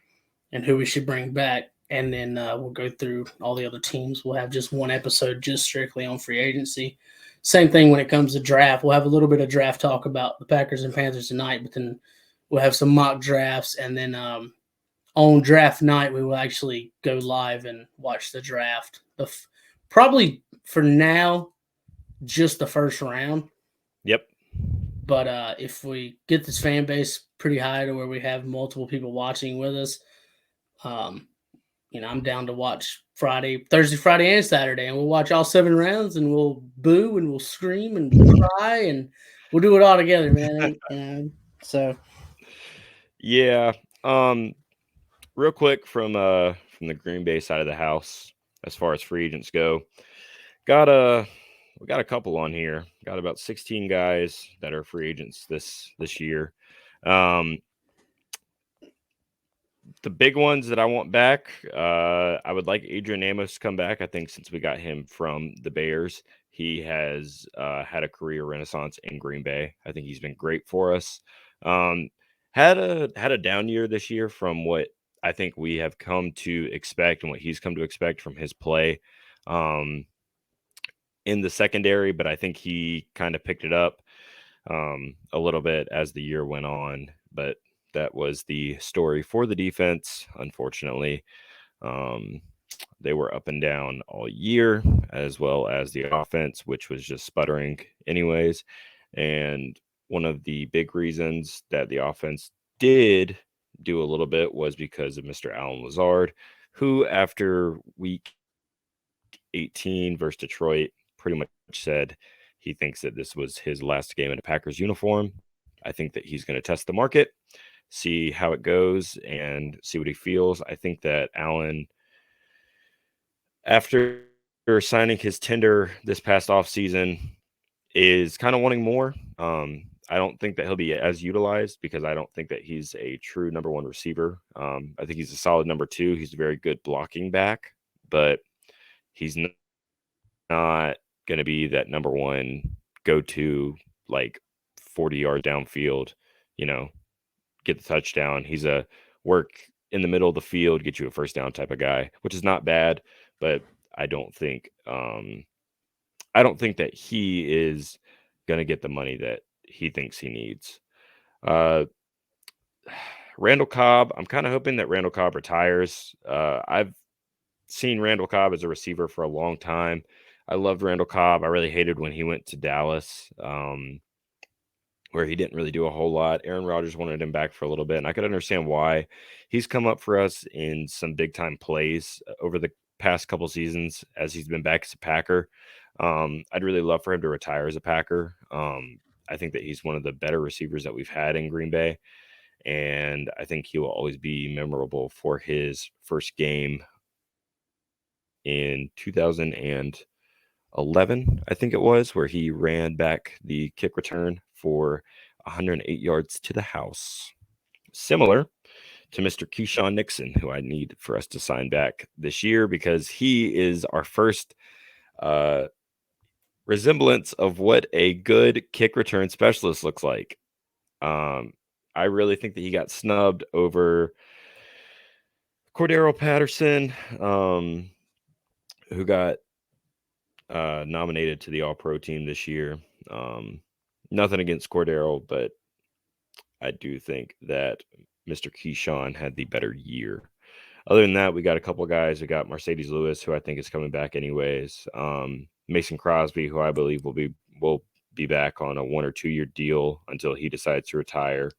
Speaker 2: and who we should bring back. And then we'll go through all the other teams. We'll have just one episode just strictly on free agency. Same thing when it comes to draft. We'll have a little bit of draft talk about the Packers and Panthers tonight, but then we'll have some mock drafts, and then on draft night, we will actually go live and watch the draft. Probably for now, just the first round.
Speaker 1: Yep.
Speaker 2: But if we get this fan base pretty high to where we have multiple people watching with us, um, I'm down to watch Thursday, Friday, and Saturday, and we'll watch all 7 rounds, and we'll boo and we'll scream and we'll cry, and we'll do it all together, man. And so,
Speaker 1: Yeah. Real quick from the Green Bay side of the house, as far as free agents go, we got a couple on here. Got about 16 guys that are free agents this year. The big ones that I want back, I would like Adrian Amos to come back. I think since we got him from the Bears, he has had a career renaissance in Green Bay. I think he's been great for us. Had a down year this year from what I think we have come to expect and what he's come to expect from his play in the secondary, but I think he kind of picked it up a little bit as the year went on. But that was the story for the defense, unfortunately. They were up and down all year, as well as the offense, which was just sputtering anyways. And one of the big reasons that the offense did do a little bit was because of Mr. Allen Lazard, who after week 18 versus Detroit pretty much said he thinks that this was his last game in a Packers uniform. I think that he's going to test the market, see how it goes, and see what he feels. I think that Allen, after signing his tender this past offseason, is kind of wanting more. I don't think that he'll be as utilized because I don't think that he's a true number one receiver. I think he's a solid number two. He's a very good blocking back, but he's not going to be that number one go-to, like 40 yards downfield, get the touchdown. He's a work in the middle of the field, get you a first down type of guy, which is not bad, but I don't think that he is going to get the money that he thinks he needs. Randall Cobb, I'm kind of hoping that Randall Cobb retires. I've seen Randall Cobb as a receiver for a long time. I loved Randall Cobb. I really hated when he went to Dallas, where he didn't really do a whole lot. Aaron Rodgers wanted him back for a little bit, and I could understand why. He's come up for us in some big-time plays over the past couple seasons as he's been back as a Packer. I'd really love for him to retire as a Packer. I think that he's one of the better receivers that we've had in Green Bay, and I think he will always be memorable for his first game in 2011, I think it was, where he ran back the kick return for 108 yards to the house. Similar to Mr. Keyshawn Nixon, who I need for us to sign back this year because he is our first resemblance of what a good kick return specialist looks like. I really think that he got snubbed over Cordero Patterson, who got nominated to the All-Pro team this year. Nothing against Cordero, but I do think that Mr. Keyshawn had the better year. Other than that, we got a couple guys. We got Mercedes Lewis, who I think is coming back anyways. Mason Crosby, who I believe will be back on a 1 or 2 year deal until he decides to retire.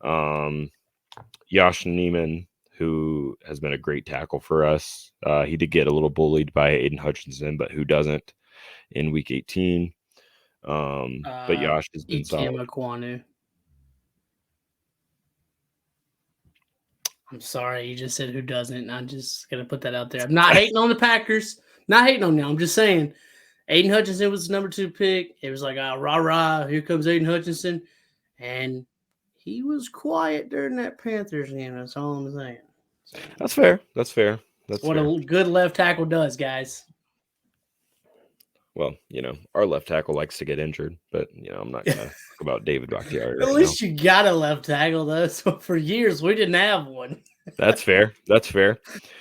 Speaker 1: Josh Neiman, who has been a great tackle for us. He did get a little bullied by Aiden Hutchinson, but who doesn't in week 18. But Josh has been solid.
Speaker 2: Kwanu. I'm sorry, you just said who doesn't, and I'm just going to put that out there. I'm not hating on the Packers. Not hating on them. I'm just saying Aiden Hutchinson was the number 2 pick. It was like, rah, here comes Aiden Hutchinson. And he was quiet during that Panthers game. That's all I'm saying. So,
Speaker 1: That's fair. That's
Speaker 2: what
Speaker 1: fair.
Speaker 2: a good left tackle does, guys.
Speaker 1: Well, our left tackle likes to get injured, but, I'm not going to talk about David Bakhtiari right
Speaker 2: At least you got a left tackle, though. So for years, we didn't have one.
Speaker 1: That's fair.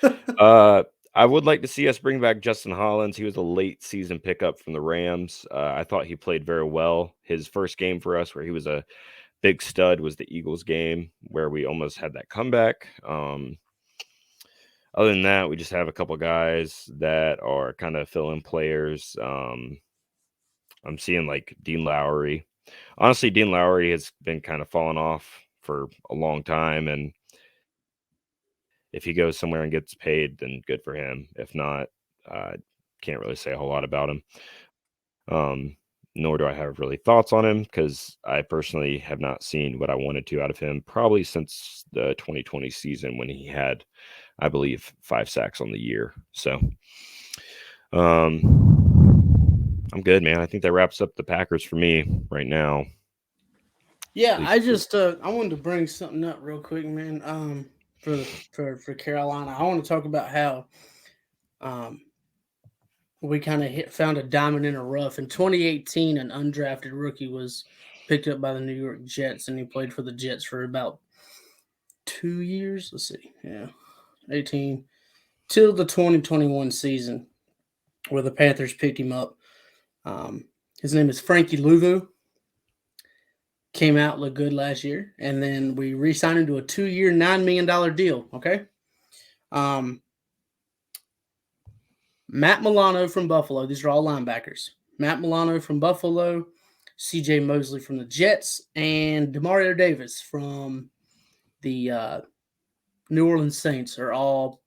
Speaker 1: I would like to see us bring back Justin Hollins. He was a late season pickup from the Rams. I thought he played very well his first game for us, where he was a big stud was the Eagles game where we almost had that comeback. Other than that, we just have a couple guys that are kind of fill-in players. I'm seeing like Dean Lowry. Honestly, Dean Lowry has been kind of falling off for a long time, and if he goes somewhere and gets paid, then good for him. If not, can't really say a whole lot about him. Nor do I have really thoughts on him because I personally have not seen what I wanted to out of him probably since the 2020 season when he had, I believe, 5 sacks on the year. So, I'm good, man. I think that wraps up the Packers for me right now.
Speaker 2: Yeah,
Speaker 1: At
Speaker 2: I
Speaker 1: least,
Speaker 2: just I wanted to bring something up real quick, man. For Carolina, I want to talk about how um we kind of found a diamond in a rough. In 2018, an undrafted rookie was picked up by the New York Jets, and he played for the Jets for about 2 years. Let's see, yeah, 18 till the 2021 season, where the Panthers picked him up. Um, his name is Frankie Louvu. Came out, looked good last year, and then we re-signed him to a 2-year, $9 million deal. Okay. Um, Matt Milano from Buffalo. These are all linebackers. Matt Milano from Buffalo, C.J. Mosley from the Jets, and Demario Davis from the New Orleans Saints are all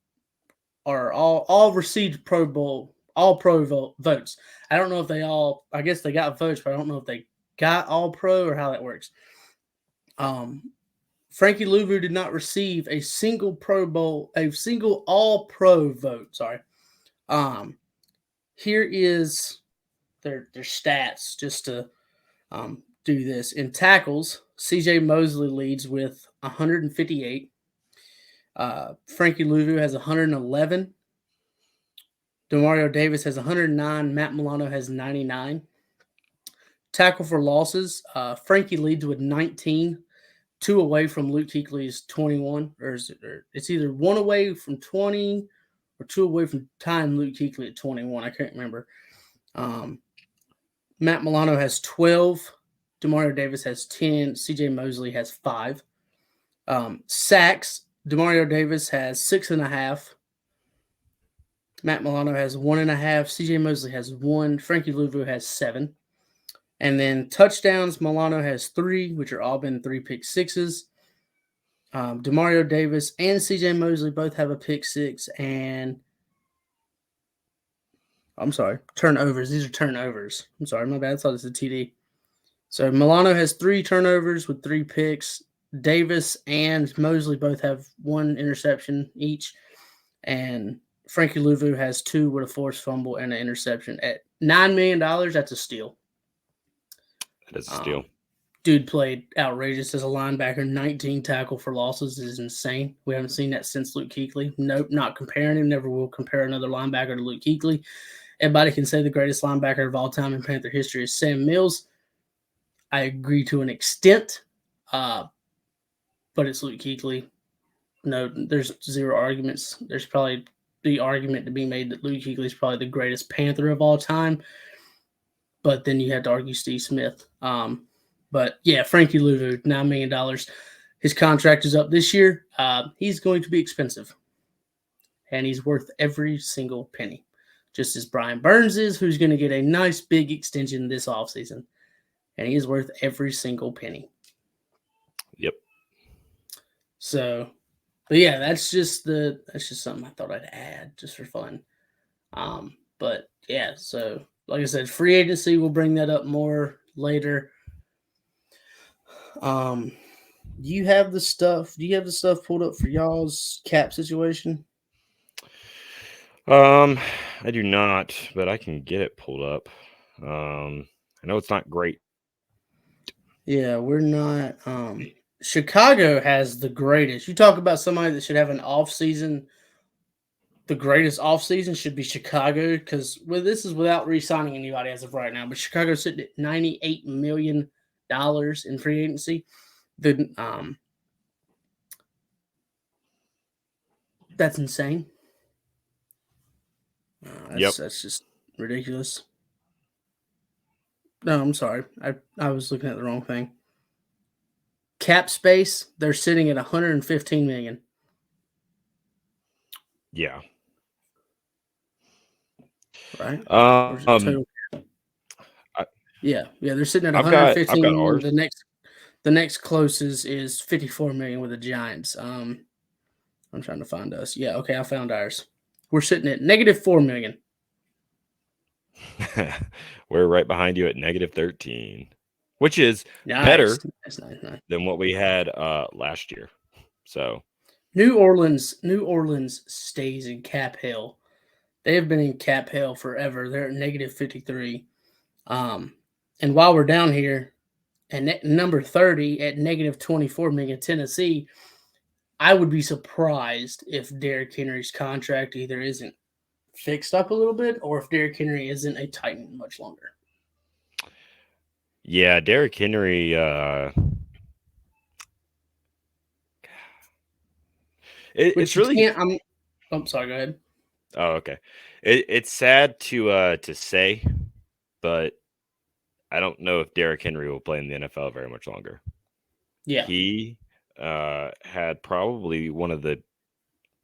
Speaker 2: received Pro Bowl all pro votes. I don't know if they all. I guess they got votes, but I don't know if they got all pro or how that works. Frankie Louvu did not receive a single All Pro vote. Sorry. Here is their stats just to do this. In tackles, C.J. Mosley leads with 158. Frankie Louvu has 111. Demario Davis has 109. Matt Milano has 99. Tackle for losses, Frankie leads with 19. 2 away from Luke Kuechly's 21. Or it's either 1 away from 20 or 2 away from tying Luke Kuechly at 21. I can't remember. Matt Milano has 12. Demario Davis has 10. C.J. Mosley has 5. Sacks, Demario Davis has 6.5. Matt Milano has 1.5. C.J. Mosley has 1. Frankie Louvu has 7. And then touchdowns, Milano has 3, which are all been 3 pick sixes. Demario Davis and C.J. Mosley both have a pick 6, and I'm sorry, turnovers. These are turnovers. I'm sorry, my bad. I thought it was a TD. So Milano has 3 turnovers with 3 picks. Davis and Mosley both have 1 interception each, and Frankie Louvu has 2 with a forced fumble and an interception. At $9 million, that's a steal.
Speaker 1: that is a steal.
Speaker 2: Dude played outrageous as a linebacker. 19 tackle for losses is insane. We haven't seen that since Luke Kuechly. Nope, not comparing him. Never will compare another linebacker to Luke Kuechly. Everybody can say the greatest linebacker of all time in Panther history is Sam Mills. I agree to an extent, but it's Luke Kuechly. No, there's 0 arguments. There's probably the argument to be made that Luke Kuechly is probably the greatest Panther of all time, but then you have to argue Steve Smith. But yeah, Frankie Louvu, $9 million. His contract is up this year. He's going to be expensive, and he's worth every single penny, just as Brian Burns is, who's going to get a nice big extension this offseason, and he is worth every single penny.
Speaker 1: Yep.
Speaker 2: So, but yeah, that's just something I thought I'd add just for fun. But yeah, so like I said, free agency, we'll bring that up more later. Do you have the stuff pulled up for y'all's cap situation?
Speaker 1: I do not, but I can get it pulled up. I know it's not great.
Speaker 2: Yeah, we're not. Chicago has the greatest. You talk about somebody that should have an off season. The greatest off season should be Chicago because this is without re-signing anybody as of right now. But Chicago's sitting at $98 million in free agency. That's insane. That's just ridiculous. No, I'm sorry. I was looking at the wrong thing. cap space, they're sitting at $115 million.
Speaker 1: Yeah.
Speaker 2: Right? Or is it total? Yeah, they're sitting at
Speaker 1: I've
Speaker 2: 115
Speaker 1: got
Speaker 2: million.
Speaker 1: ours.
Speaker 2: The next closest is 54 million with the Giants. I'm trying to find us. Yeah, okay, I found ours. We're sitting at negative 4 million.
Speaker 1: We're right behind you at negative 13, which is better than what we had last year. So
Speaker 2: New Orleans stays in cap hell. They have been in cap hell forever. They're at negative 53. And while we're down here, and number 30 at negative 24 million, Tennessee, I would be surprised if Derrick Henry's contract either isn't fixed up a little bit or if Derrick Henry isn't a Titan much longer.
Speaker 1: Yeah, Derrick Henry. It's really.
Speaker 2: I'm sorry. Go ahead.
Speaker 1: Oh, okay. It's sad to say, but I don't know if Derrick Henry will play in the NFL very much longer.
Speaker 2: Yeah,
Speaker 1: he had probably one of the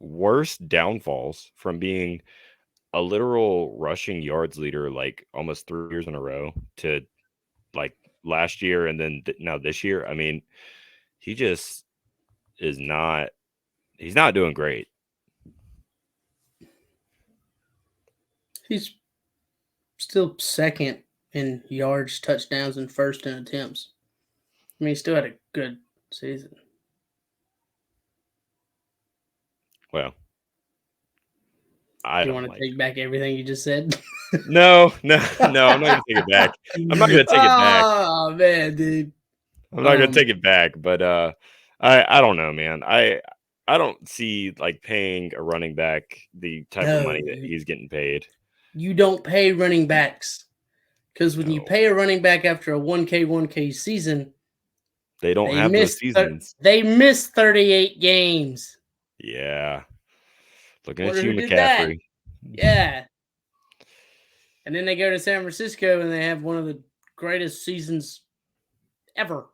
Speaker 1: worst downfalls from being a literal rushing yards leader like almost 3 years in a row to like last year and then now this year. I mean, he just is not he's not doing great.
Speaker 2: he's still second in yards, touchdowns, and first in attempts. I mean, he still had a good season.
Speaker 1: Well, I
Speaker 2: you
Speaker 1: don't
Speaker 2: want to take back everything you just said?
Speaker 1: No, I'm not gonna take it back. I'm not gonna take it back.
Speaker 2: Oh man, dude.
Speaker 1: I'm not gonna take it back, but I don't know, man. I don't see like paying a running back the type of money that he's getting paid.
Speaker 2: You don't pay running backs because when you pay a running back after a 1K season,
Speaker 1: they don't have those seasons.
Speaker 2: They miss 38 games.
Speaker 1: Yeah, looking at you, McCaffrey.
Speaker 2: Yeah, and then they go to San Francisco and they have one of the greatest seasons ever.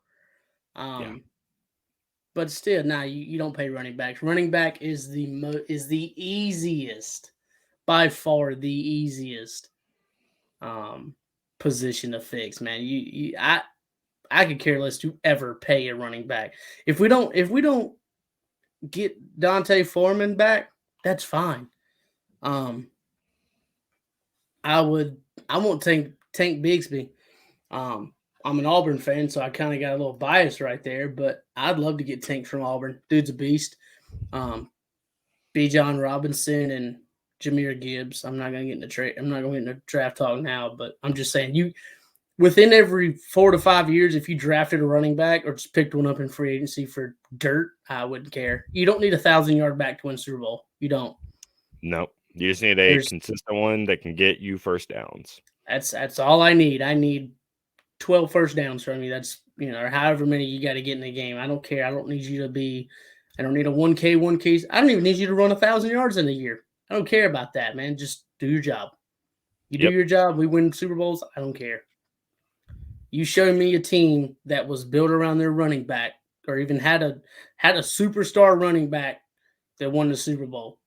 Speaker 2: But still, you don't pay running backs. Running back is the easiest, by far the easiest position to fix, man. I could care less to ever pay a running back. If we don't get Dante Foreman back, that's fine. I won't Tank Bigsby. I'm an Auburn fan, so I kind of got a little bias right there, but I'd love to get Tank from Auburn. Dude's a beast. B. John Robinson and Jahmyr Gibbs. I'm not going to get into draft talk now, but I'm just saying within every 4 to 5 years, if you drafted a running back or just picked one up in free agency for dirt, I wouldn't care. You don't need a 1,000-yard back to win Super Bowl. You don't.
Speaker 1: No, you just need a consistent one that can get you first downs.
Speaker 2: That's all I need. I need 12 first downs from you. That's, or however many you got to get in the game. I don't care. I don't need you to be, I don't need a 1K. I don't even need you to run 1,000 yards in a year. I don't care about that, man. Just do your job. You do your job. We win Super Bowls. I don't care. You show me a team that was built around their running back or even had a superstar running back that won the Super Bowl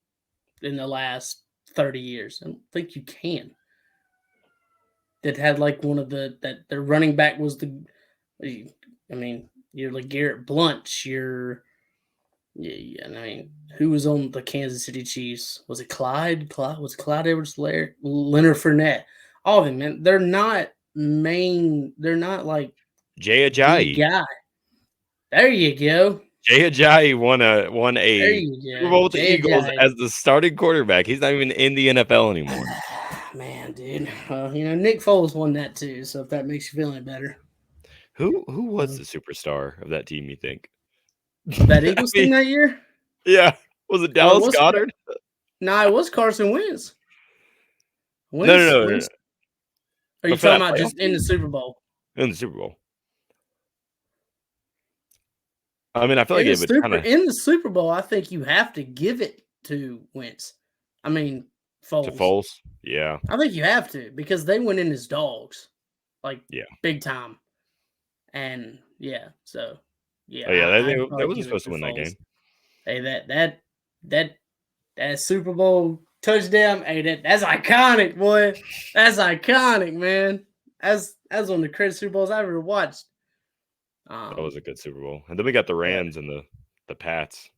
Speaker 2: in the last 30 years. I don't think you can. That had like that their running back was you're like Garrett Blunt, who was on the Kansas City Chiefs? Was it Clyde? Was Clyde Edwards-Helaire? Leonard Fournette? All of them, man. They're not like
Speaker 1: Jay Ajayi.
Speaker 2: Guy. There you go.
Speaker 1: Jay Ajayi won a Super Bowl with the Eagles as the starting quarterback. He's not even in the NFL anymore.
Speaker 2: Man, dude. Nick Foles won that too, so if that makes you feel any better.
Speaker 1: Who was the superstar of that team, you think?
Speaker 2: That Eagles team that year?
Speaker 1: Yeah. Was it Dallas Goedert?
Speaker 2: No, it was Carson Wentz.
Speaker 1: No.
Speaker 2: Are you talking about just in the Super Bowl?
Speaker 1: In the Super Bowl. I mean, I feel like it would kind of...
Speaker 2: In the Super Bowl, I think you have to give it to Wentz. I mean, Foles.
Speaker 1: To Foles? Yeah.
Speaker 2: I think you have to because they went in as dogs. Big time. And, so, Yeah,
Speaker 1: Oh yeah,
Speaker 2: I'd
Speaker 1: they
Speaker 2: probably
Speaker 1: wasn't
Speaker 2: give it
Speaker 1: supposed
Speaker 2: to
Speaker 1: to win that
Speaker 2: Foles.
Speaker 1: game.
Speaker 2: Hey, that Super Bowl touchdown. Hey, that's iconic, boy. That's iconic, man. That's one of the greatest Super Bowls I ever watched.
Speaker 1: That
Speaker 2: Um,
Speaker 1: was a good Super Bowl. And then we got the
Speaker 2: but
Speaker 1: Rams and the Pats.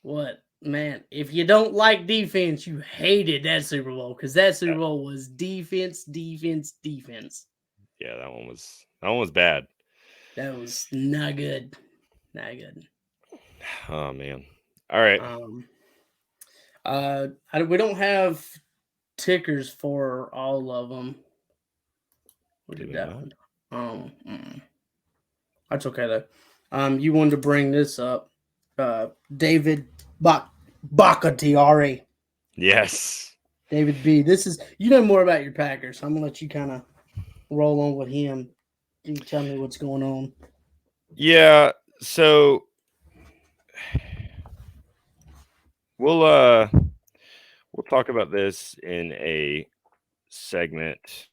Speaker 2: what, man? If you don't like defense, you hated that Super Bowl because that Super Bowl was defense, defense, defense.
Speaker 1: Yeah, that one was bad.
Speaker 2: That was not good, not good.
Speaker 1: Oh man. All right.
Speaker 2: Um, we don't have tickers for all of them. Where
Speaker 1: Do
Speaker 2: did
Speaker 1: we
Speaker 2: that
Speaker 1: not?
Speaker 2: one? That's okay though. You wanted to bring this up, David Bakatiari.
Speaker 1: Yes.
Speaker 2: David B. This is you know more about your Packers. So I'm gonna let you kind of roll on with him. You tell me what's going on.
Speaker 1: Yeah. So we'll talk about this in a segment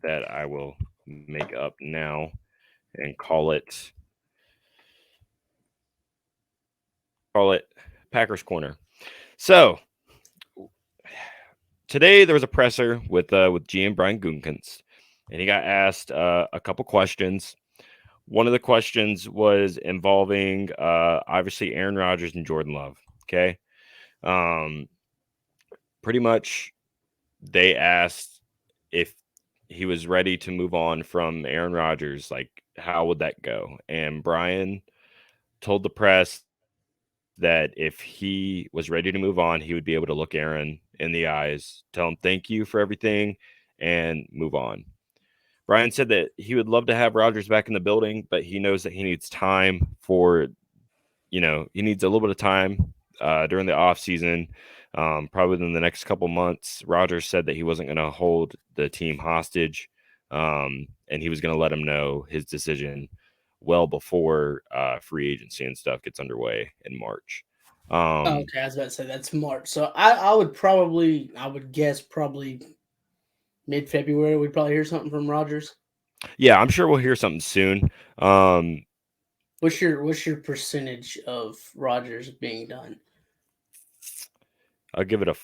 Speaker 1: that I will make up now and call it Packers Corner. So today there was a presser with GM Brian Gutekunst, and he got asked a couple questions. One of the questions was involving obviously Aaron Rodgers and Jordan Love. Okay, pretty much they asked if he was ready to move on from Aaron Rodgers, like how would that go? And Brian told the press that if he was ready to move on, he would be able to look Aaron in the eyes, tell him thank you for everything, and move on. Brian said that he would love to have Rodgers back in the building, but he knows that he needs time for, he needs a little bit of time during the offseason. Probably in the next couple months. Rodgers said that he wasn't going to hold the team hostage, and he was going to let him know his decision well before free agency and stuff gets underway in March.
Speaker 2: Okay, I was about to say that's March. So I would guess probably mid February we'd probably hear something from Rogers.
Speaker 1: Yeah, I'm sure we'll hear something soon.
Speaker 2: What's your percentage of Rogers being done?
Speaker 1: I'll give it a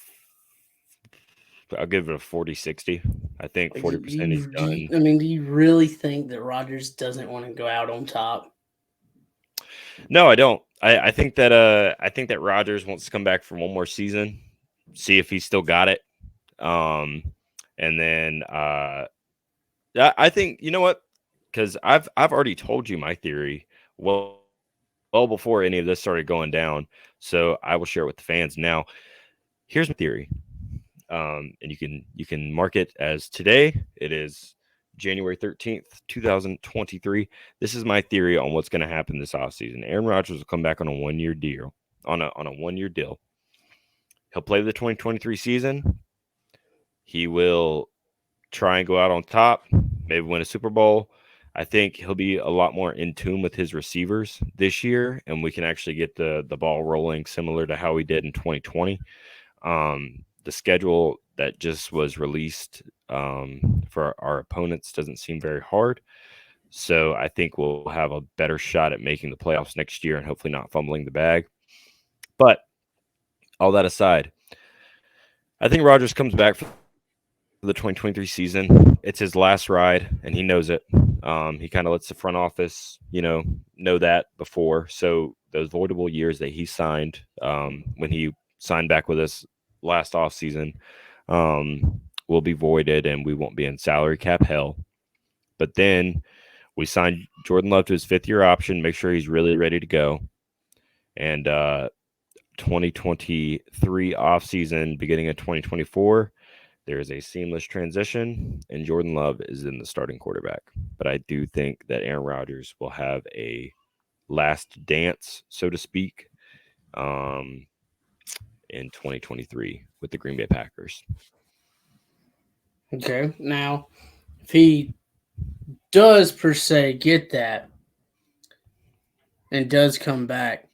Speaker 1: I'll give it a 40-60. I think 40% he's done.
Speaker 2: I mean, do you really think that Rogers doesn't want to go out on top?
Speaker 1: No, I don't. I think that Rodgers wants to come back for one more season, see if he's still got it. And then I think you know what? Because I've already told you my theory well before any of this started going down. So I will share it with the fans now. Here's my theory. And you can mark it as today. It is January 13th, 2023. This is my theory on what's going to happen this offseason. Aaron Rodgers will come back on a 1-year deal. On a 1-year deal. He'll play the 2023 season. He will try and go out on top, maybe win a Super Bowl. I think he'll be a lot more in tune with his receivers this year, and we can actually get the ball rolling similar to how we did in 2020. The schedule that just was released for our opponents doesn't seem very hard. So I think we'll have a better shot at making the playoffs next year and hopefully not fumbling the bag. But all that aside, I think Rodgers comes back for the 2023 season. It's his last ride, and he knows it. He kind of lets the front office, know that before. So those voidable years that he signed when he signed back with us last offseason will be voided, and we won't be in salary cap hell. But then we signed Jordan Love to his 5th-year option, make sure he's really ready to go. And 2023 offseason, beginning of 2024, there is a seamless transition, and Jordan Love is in the starting quarterback. But I do think that Aaron Rodgers will have a last dance, so to speak, in 2023 with the Green Bay Packers.
Speaker 2: Okay, now if he does per se get that and does come back,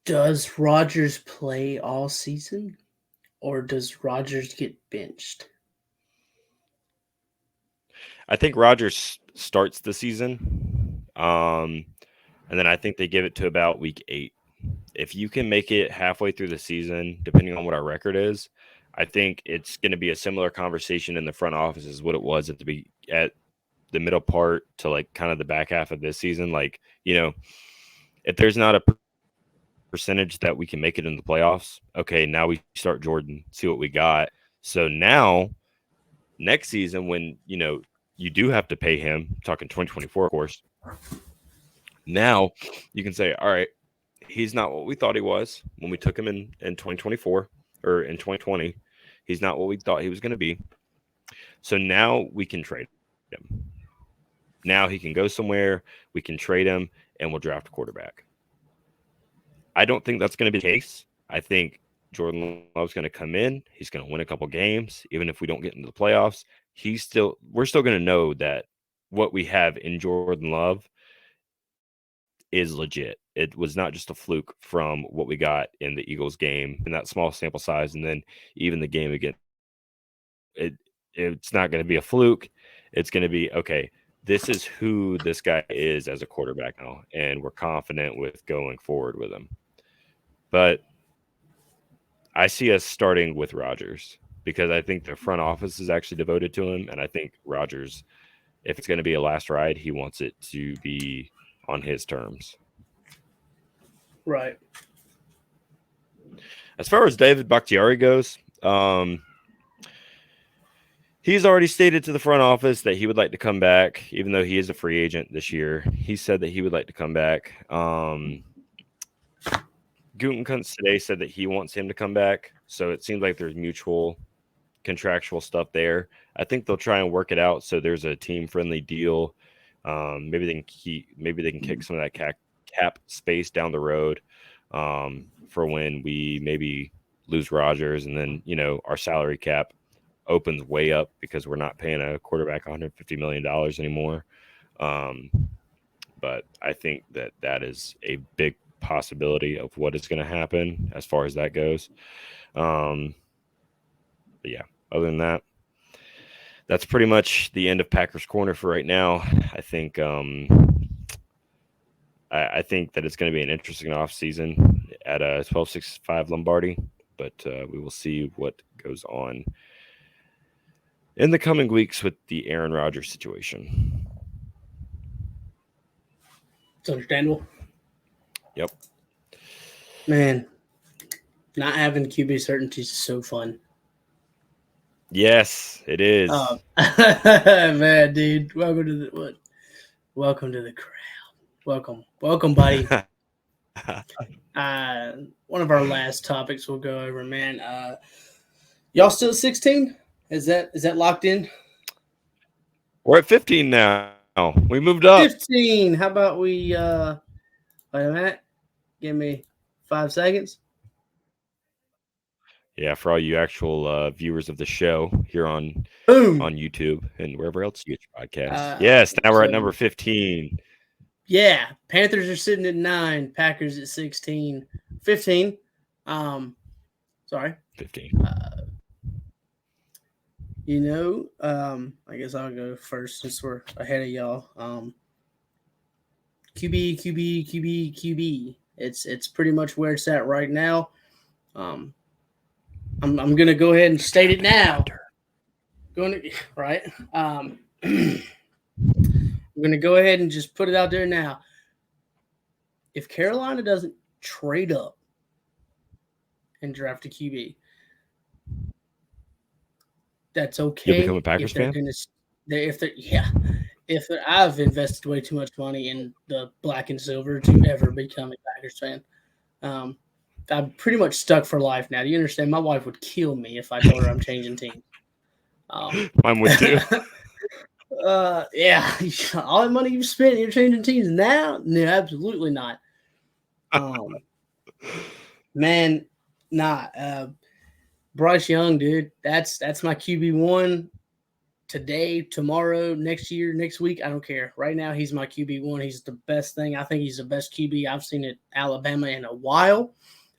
Speaker 2: does Rogers play all season, or does Rogers get benched?
Speaker 1: I think Rodgers starts the season. And then I think they give it to about week 8. If you can make it halfway through the season, depending on what our record is, I think it's going to be a similar conversation in the front office as what it was at the middle part to like kind of the back half of this season. Like, if there's not a percentage that we can make it in the playoffs, okay, now we start Jordan, see what we got. So now next season, when you do have to pay him, talking 2024, of course, now you can say, all right, he's not what we thought he was when we took him in 2024 or in 2020. He's not what we thought he was going to be. So now we can trade him. Now he can go somewhere, we can trade him, and we'll draft a quarterback. I don't think that's going to be the case. I think Jordan Love's going to come in. He's going to win a couple games. Even if we don't get into the playoffs, we're still going to know that what we have in Jordan Love is legit. It was not just a fluke from what we got in the Eagles game in that small sample size, and then even the game again. It's not going to be a fluke. It's going to be, okay, this is who this guy is as a quarterback now, and we're confident with going forward with him. But I see us starting with Rodgers because I think the front office is actually devoted to him, and I think Rodgers, if it's going to be a last ride, he wants it to be on his terms.
Speaker 2: Right.
Speaker 1: As far as David Bakhtiari goes, he's already stated to the front office that he would like to come back, even though he is a free agent this year. He said that he would like to come back. Gutekunst today said that he wants him to come back, so it seems like there's mutual contractual stuff there. I think they'll try and work it out so there's a team-friendly deal. Maybe they can kick some of that cap space down the road for when we maybe lose Rodgers, and then our salary cap opens way up because we're not paying a quarterback $150 million anymore. But I think that is a big possibility of what is going to happen as far as that goes. But yeah, other than that, that's pretty much the end of Packers Corner for right now. I think I think that it's going to be an interesting off season at a 1265 Lombardi, but we will see what goes on in the coming weeks with the Aaron Rodgers situation.
Speaker 2: It's understandable.
Speaker 1: Yep.
Speaker 2: Man, not having QB certainty is so fun.
Speaker 1: Yes, it is.
Speaker 2: Man, dude, welcome to the crowd. Welcome, buddy. One of our last topics we'll go over, man. Y'all still 16? Is that locked in?
Speaker 1: We're at 15 now. We moved up.
Speaker 2: 15. How about we wait a minute. Give me 5 seconds.
Speaker 1: Yeah, for all you actual viewers of the show here on
Speaker 2: Boom.
Speaker 1: On YouTube and wherever else you get your podcast. Yes, now we're at number 15.
Speaker 2: Yeah, Panthers are sitting at 9, Packers at 16. 15. Sorry.
Speaker 1: 15.
Speaker 2: I guess I'll go first since we're ahead of y'all. QB. It's pretty much where it's at right now. I'm gonna go ahead and state it now. I'm gonna go ahead and just put it out there now. If Carolina doesn't trade up and draft a QB, that's okay.
Speaker 1: You'll become a Packers fan?
Speaker 2: I've invested way too much money in the black and silver to ever become a Packers fan. I'm pretty much stuck for life now. Do you understand? My wife would kill me if I told her I'm changing teams.
Speaker 1: Mine would too.
Speaker 2: Yeah. All the money you've spent, you're changing teams now? No, absolutely not. Man, nah. Bryce Young, dude. That's my QB1 today, tomorrow, next year, next week. I don't care. Right now, he's my QB1. He's the best thing. I think he's the best QB I've seen at Alabama in a while.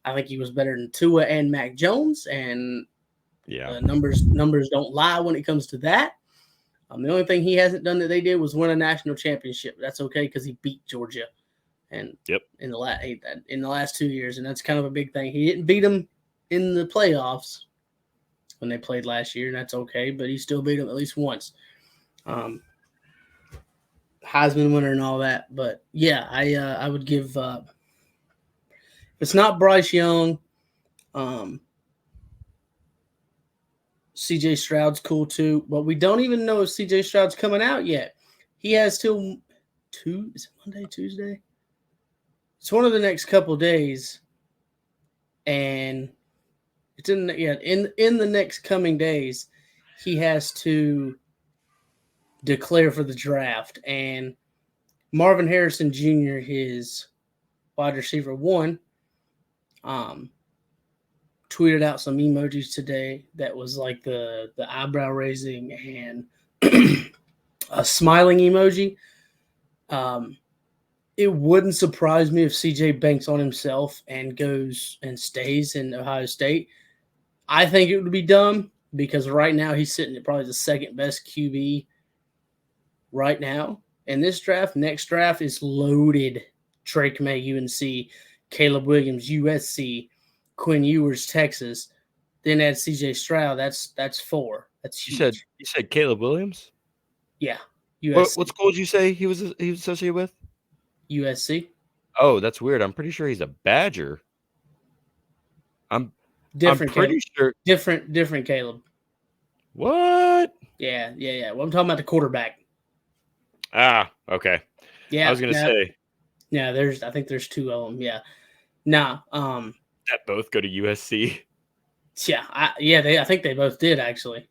Speaker 2: I think he was better than Tua and Mac Jones, and numbers don't lie when it comes to that. The only thing he hasn't done that they did was win a national championship. That's okay because he beat Georgia, and in the last 2 years, and that's kind of a big thing. He didn't beat them in the playoffs when they played last year, and that's okay. But he still beat them at least once. Heisman winner and all that. But yeah, I would give. If it's not Bryce Young, CJ Stroud's cool too, but we don't even know if CJ Stroud's coming out yet. He has till is it Monday, Tuesday? It's one of the next couple days, and it's in the next coming days. He has to declare for the draft, and Marvin Harrison Jr., his wide receiver one, tweeted out some emojis today that was like the eyebrow raising and a smiling emoji. It wouldn't surprise me if CJ banks on himself and goes and stays in Ohio State. I think it would be dumb because right now he's sitting at probably the second best QB right now in this draft. Next draft is loaded. Drake May, UNC, Caleb Williams, USC, Quinn Ewers, Texas. Then add CJ Stroud. That's 4. That's huge.
Speaker 1: You said Caleb Williams?
Speaker 2: Yeah.
Speaker 1: USC. What school did you say he was associated with?
Speaker 2: USC.
Speaker 1: Oh, that's weird. I'm pretty sure he's a Badger. I'm pretty
Speaker 2: Caleb.
Speaker 1: sure
Speaker 2: different Caleb.
Speaker 1: What?
Speaker 2: Yeah. Well, I'm talking about the quarterback.
Speaker 1: Okay.
Speaker 2: Yeah.
Speaker 1: I was gonna say.
Speaker 2: Yeah, I think there's 2 of them. Yeah. Nah.
Speaker 1: That both go to USC.
Speaker 2: Yeah. I think they both did actually,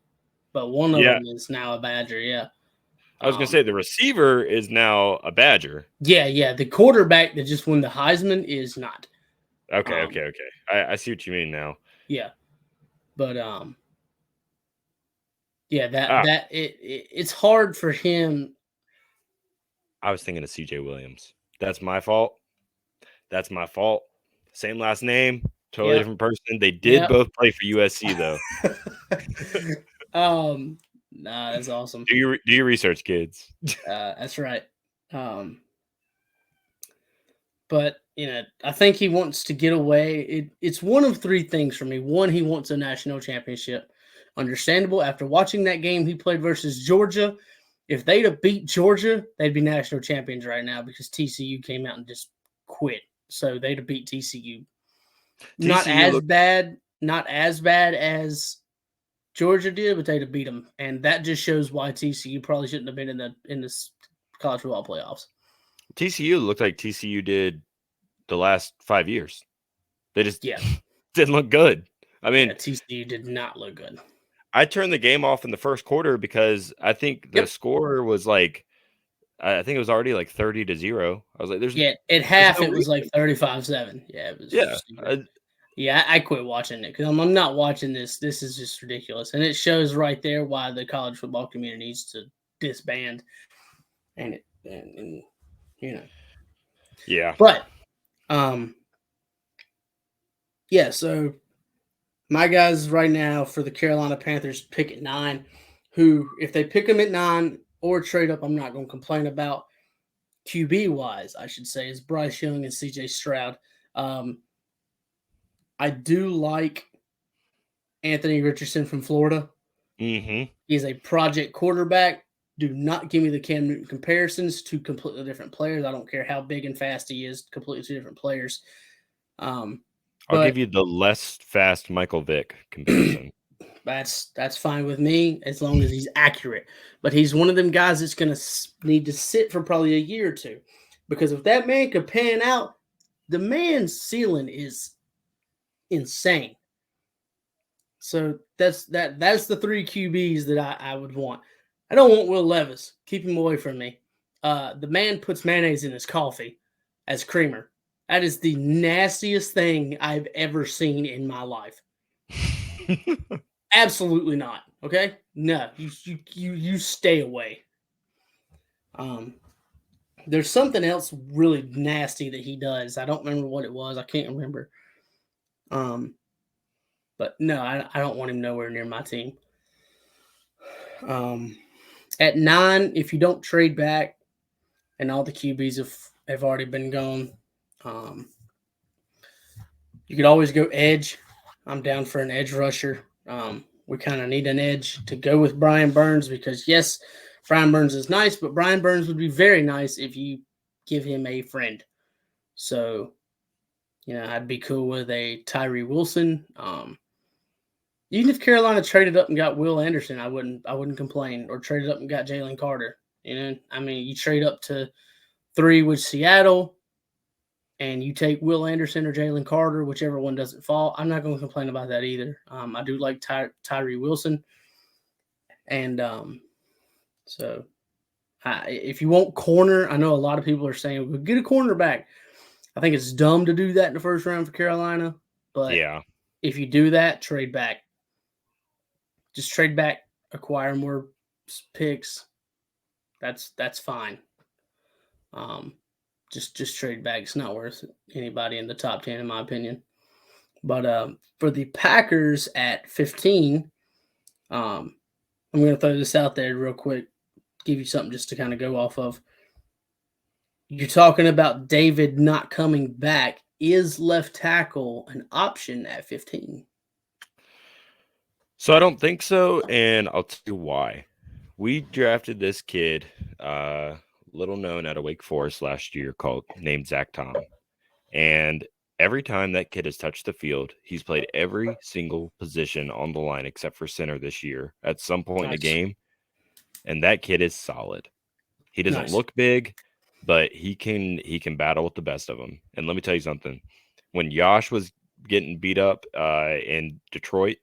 Speaker 2: but one of them is now a Badger. Yeah.
Speaker 1: I was gonna say the receiver is now a Badger.
Speaker 2: Yeah. The quarterback that just won the Heisman is not.
Speaker 1: Okay. I see what you mean now.
Speaker 2: Yeah, but it's hard for him.
Speaker 1: I was thinking of CJ Williams. That's my fault. Same last name, totally different person. They did both play for USC though.
Speaker 2: Nah, that's awesome.
Speaker 1: Do your research, kids.
Speaker 2: That's right. But I think he wants to get away. It's one of 3 things for me. 1, he wants a national championship. Understandable. After watching that game he played versus Georgia, if they'd have beat Georgia, they'd be national champions right now because TCU came out and just quit. So they'd have beat TCU. Not as bad as Georgia did, but they'd have beat them, and that just shows why TCU probably shouldn't have been in this college football playoffs.
Speaker 1: TCU looked like TCU did the last 5 years. They just didn't look good. I mean,
Speaker 2: TCU did not look good.
Speaker 1: I turned the game off in the first quarter because I think the score was like, I think it was already like 30-0. I was like,
Speaker 2: at half it was like 35-7. Yeah, it was. I quit watching it because I'm not watching this. This is just ridiculous, and it shows right there why the college football community needs to disband.
Speaker 1: Yeah.
Speaker 2: But, so my guys right now for the Carolina Panthers pick at 9, who, if they pick them at 9 or trade up, I'm not going to complain about. QB-wise, I should say, is Bryce Young and CJ Stroud. I do like Anthony Richardson from Florida.
Speaker 1: Mm-hmm.
Speaker 2: He's a project quarterback. Do not give me the Cam Newton comparisons to completely different players. I don't care how big and fast he is, completely 2 different players.
Speaker 1: I'll give you the less fast Michael Vick comparison.
Speaker 2: That's fine with me as long as he's accurate. But he's one of them guys that's going to need to sit for probably a year or 2. Because if that man could pan out, the man's ceiling is insane. So that's the 3 QBs that I would want. I don't want Will Levis. Keep him away from me. The man puts mayonnaise in his coffee as creamer. That is the nastiest thing I've ever seen in my life. Absolutely not. Okay? No, you stay away. There's something else really nasty that he does. I don't remember what it was. I can't remember. But no, I don't want him nowhere near my team. At 9, if you don't trade back, and all the QBs have already been gone, um, you could always go edge. I'm down for an edge rusher. We kind of need an edge to go with Brian Burns because, yes, Brian Burns is nice, but Brian Burns would be very nice if you give him a friend. So, I'd be cool with a Tyree Wilson. Even if Carolina traded up and got Will Anderson, I wouldn't complain. Or traded up and got Jalen Carter. You trade up to 3 with Seattle, and you take Will Anderson or Jalen Carter, whichever one doesn't fall. I'm not going to complain about that either. I do like Tyree Wilson, and so if you want corner, I know a lot of people are saying we'll get a cornerback. I think it's dumb to do that in the first round for Carolina, but if you do that, trade back. Just trade back, acquire more picks. That's fine. Just trade back. It's not worth anybody in the top 10, in my opinion. But for the Packers at 15, I'm going to throw this out there real quick, give you something just to kind of go off of. You're talking about David not coming back. Is left tackle an option at 15?
Speaker 1: So I don't think so, and I'll tell you why. We drafted this kid, little known out of Wake Forest last year, named Zach Tom. And every time that kid has touched the field, he's played every single position on the line except for center this year at some point in the game. And that kid is solid. He doesn't look big, but he can battle with the best of them. And let me tell you something. When Josh was getting beat up in Detroit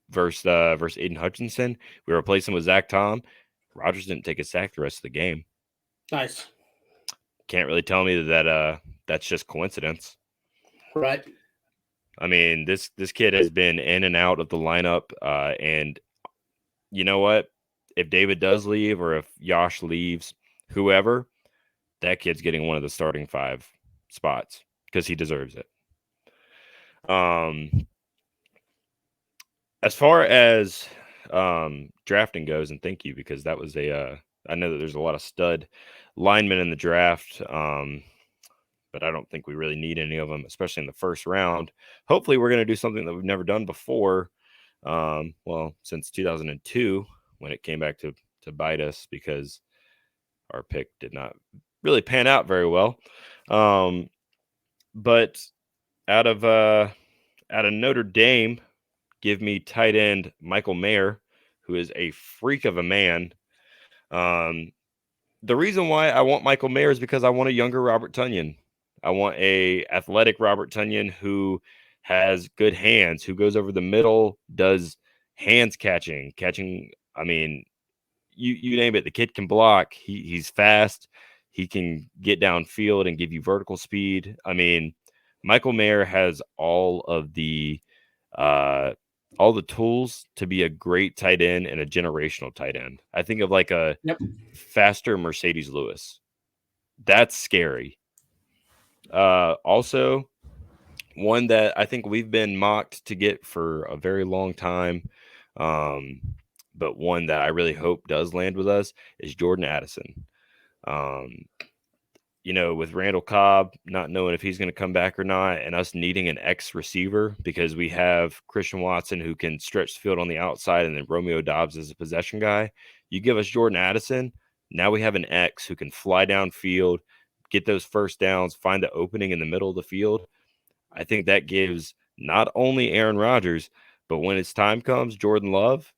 Speaker 1: versus Aiden Hutchinson, we replaced him with Zach Tom. Rodgers didn't take a sack the rest of the game.
Speaker 2: Nice.
Speaker 1: Can't really tell me that that's just coincidence.
Speaker 2: Right.
Speaker 1: I mean, this kid has been in and out of the lineup, and you know what? If David does leave or if Josh leaves, whoever, that kid's getting one of the starting 5 spots because he deserves it. As far as drafting goes, and thank you, because that was I know that there's a lot of stud linemen in the draft, but I don't think we really need any of them, especially in the first round. Hopefully we're going to do something that we've never done before, since 2002 when it came back to bite us because our pick did not really pan out very well. But out of Notre Dame, give me tight end Michael Mayer, who is a freak of a man. The reason why I want Michael Mayer is because I want a younger Robert Tonyan. I want a athletic Robert Tonyan who has good hands, who goes over the middle, does hands catching. I mean, you name it. The kid can block. He's fast. He can get downfield and give you vertical speed. I mean, Michael Mayer has all the tools to be a great tight end and a generational tight end. I think of like a faster Mercedes Lewis. That's scary. Also, one that I think we've been mocked to get for a very long time, but one that I really hope does land with us is Jordan Addison. With Randall Cobb not knowing if he's going to come back or not, and us needing an X receiver because we have Christian Watson who can stretch the field on the outside, and then Romeo Doubs is a possession guy. You give us Jordan Addison, now we have an X who can fly downfield, get those first downs, find the opening in the middle of the field. I think that gives not only Aaron Rodgers, but when its time comes, Jordan Love,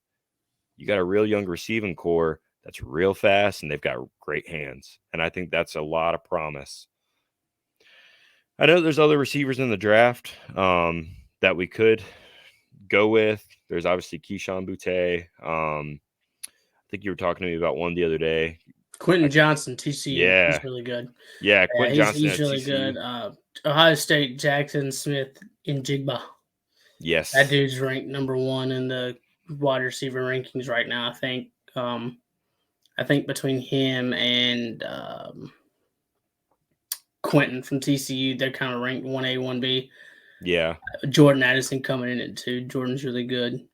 Speaker 1: you got a real young receiving core that's real fast, and they've got great hands. And I think that's a lot of promise. I know there's other receivers in the draft that we could go with. There's obviously Keyshawn Boutte. I think you were talking to me about one the other day.
Speaker 2: Quentin Johnson, TCU.
Speaker 1: Yeah.
Speaker 2: He's really good.
Speaker 1: Yeah, Quentin Johnson.
Speaker 2: He's really
Speaker 1: TCU.
Speaker 2: good. Ohio State, Jackson Smith in Jigba.
Speaker 1: Yes.
Speaker 2: That dude's ranked number 1 in the wide receiver rankings right now, I think. I think between him and Quentin from TCU, they're kind of ranked 1A, 1B.
Speaker 1: Yeah.
Speaker 2: Jordan Addison coming in at 2. Jordan's really good.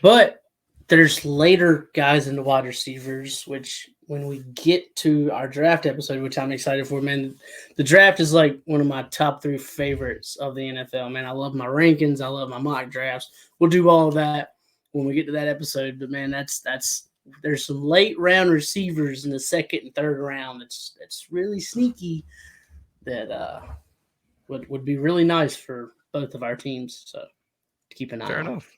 Speaker 2: But there's later guys in the wide receivers, which when we get to our draft episode, which I'm excited for, man, the draft is like one of my top 3 favorites of the NFL. Man, I love my rankings. I love my mock drafts. We'll do all of that when we get to that episode. But man, that's there's some late round receivers in the second and third round. That's really sneaky. That would be really nice for both of our teams. So keep an eye
Speaker 1: Fair
Speaker 2: on.
Speaker 1: enough.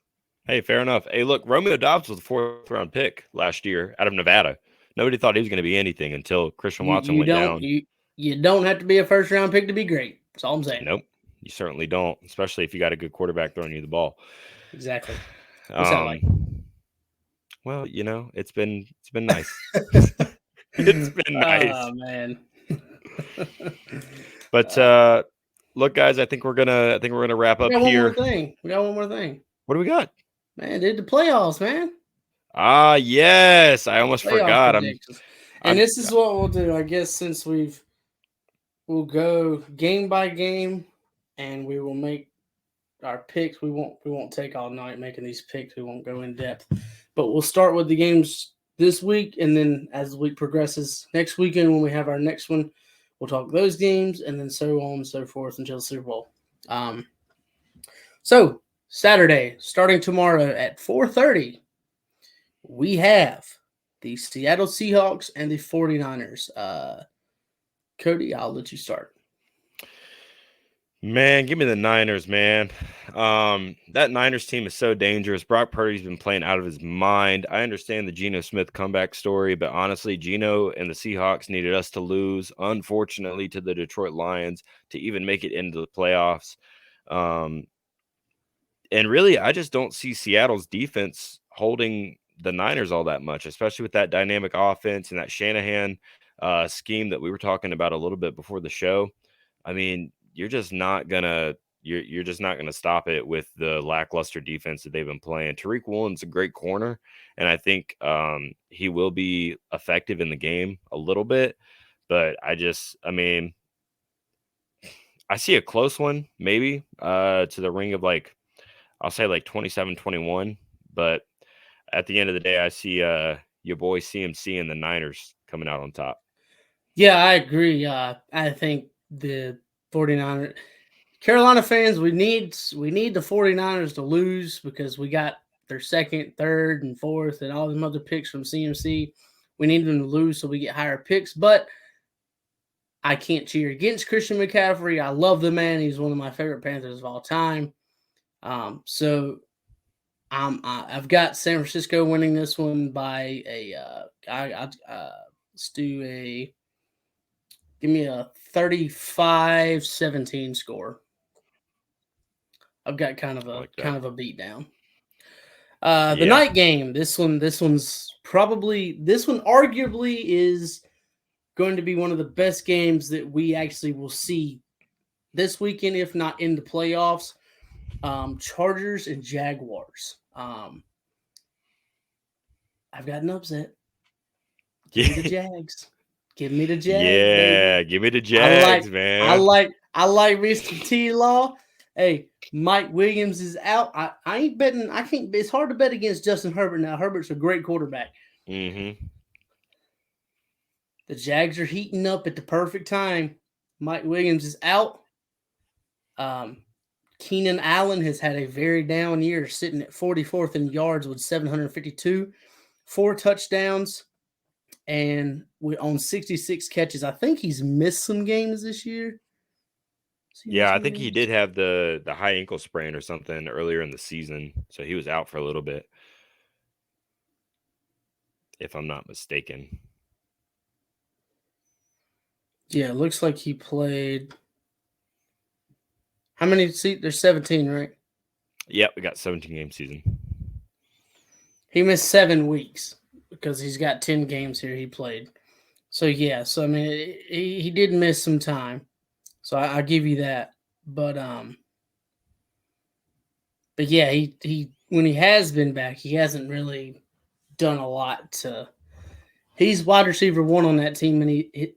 Speaker 1: Hey, fair enough. Hey, look, Romeo Dobbs was the 4th-round pick last year out of Nevada. Nobody thought he was going to be anything until Christian Watson went down.
Speaker 2: You don't have to be a first-round pick to be great. That's all I'm saying.
Speaker 1: Nope, you certainly don't, especially if you got a good quarterback throwing you the ball.
Speaker 2: Exactly. What's that like?
Speaker 1: Well, it's been nice. It's been nice.
Speaker 2: Oh man.
Speaker 1: But look, guys, I think we're gonna wrap up here.
Speaker 2: We got one more thing.
Speaker 1: What do we got?
Speaker 2: Man, dude, the playoffs, man.
Speaker 1: Ah, yes. I almost forgot.
Speaker 2: This is what we'll do. I guess since we'll go game by game, and we will make our picks. We won't take all night making these picks. We won't go in depth, but we'll start with the games this week, and then as the week progresses, next weekend when we have our next one, we'll talk those games, and then so on and so forth until the Super Bowl. So Saturday, starting tomorrow at 4:30, we have the Seattle Seahawks and the 49ers. Cody, I'll let you start.
Speaker 1: Man, give me the Niners, man. That Niners team is so dangerous. Brock Purdy's been playing out of his mind. I understand the Geno Smith comeback story, but honestly, Geno and the Seahawks needed us to lose, unfortunately, to the Detroit Lions to even make it into the playoffs. And really, I just don't see Seattle's defense holding the Niners all that much, especially with that dynamic offense and that Shanahan scheme that we were talking about a little bit before the show. I mean, you're just not gonna stop it with the lackluster defense that they've been playing. Tariq Woolen's a great corner, and I think he will be effective in the game a little bit. But I see a close one, maybe to the ring of I'll say 27-21. But at the end of the day, I see your boy CMC and the Niners coming out on top.
Speaker 2: Yeah, I agree. I think the 49ers, Carolina fans, we need the 49ers to lose because we got their second, third, and fourth, and all them other picks from CMC. We need them to lose so we get higher picks. But I can't cheer against Christian McCaffrey. I love the man. He's one of my favorite Panthers of all time. So I've got San Francisco winning this one by give me a 35-17 score. I've got kind of a beat down. The night game. This one arguably is going to be one of the best games that we actually will see this weekend, if not in the playoffs. Chargers and Jaguars. I've got an upset. Give me the Jags. Give me the Jags.
Speaker 1: Yeah,
Speaker 2: baby.
Speaker 1: Give me the Jags, man.
Speaker 2: I like Mr. T-Law. Hey, Mike Williams is out. I ain't betting. I can't. It's hard to bet against Justin Herbert now. Herbert's a great quarterback.
Speaker 1: Mm-hmm.
Speaker 2: The Jags are heating up at the perfect time. Mike Williams is out. Keenan Allen has had a very down year, sitting at 44th in yards with 752, 4 touchdowns, and we on 66 catches. I think he's missed some games this year.
Speaker 1: Yeah, I think he did have the high ankle sprain or something earlier in the season, so he was out for a little bit, if I'm not mistaken.
Speaker 2: Yeah, it looks like he played. How many seats? There's 17, right?
Speaker 1: Yep, we got 17-game season.
Speaker 2: He missed 7 weeks because he's got 10 games here he played. So, yeah. So, I mean, he did miss some time. So, I give you that. But yeah, he when he has been back, he hasn't really done a lot to – he's wide receiver 1 on that team, and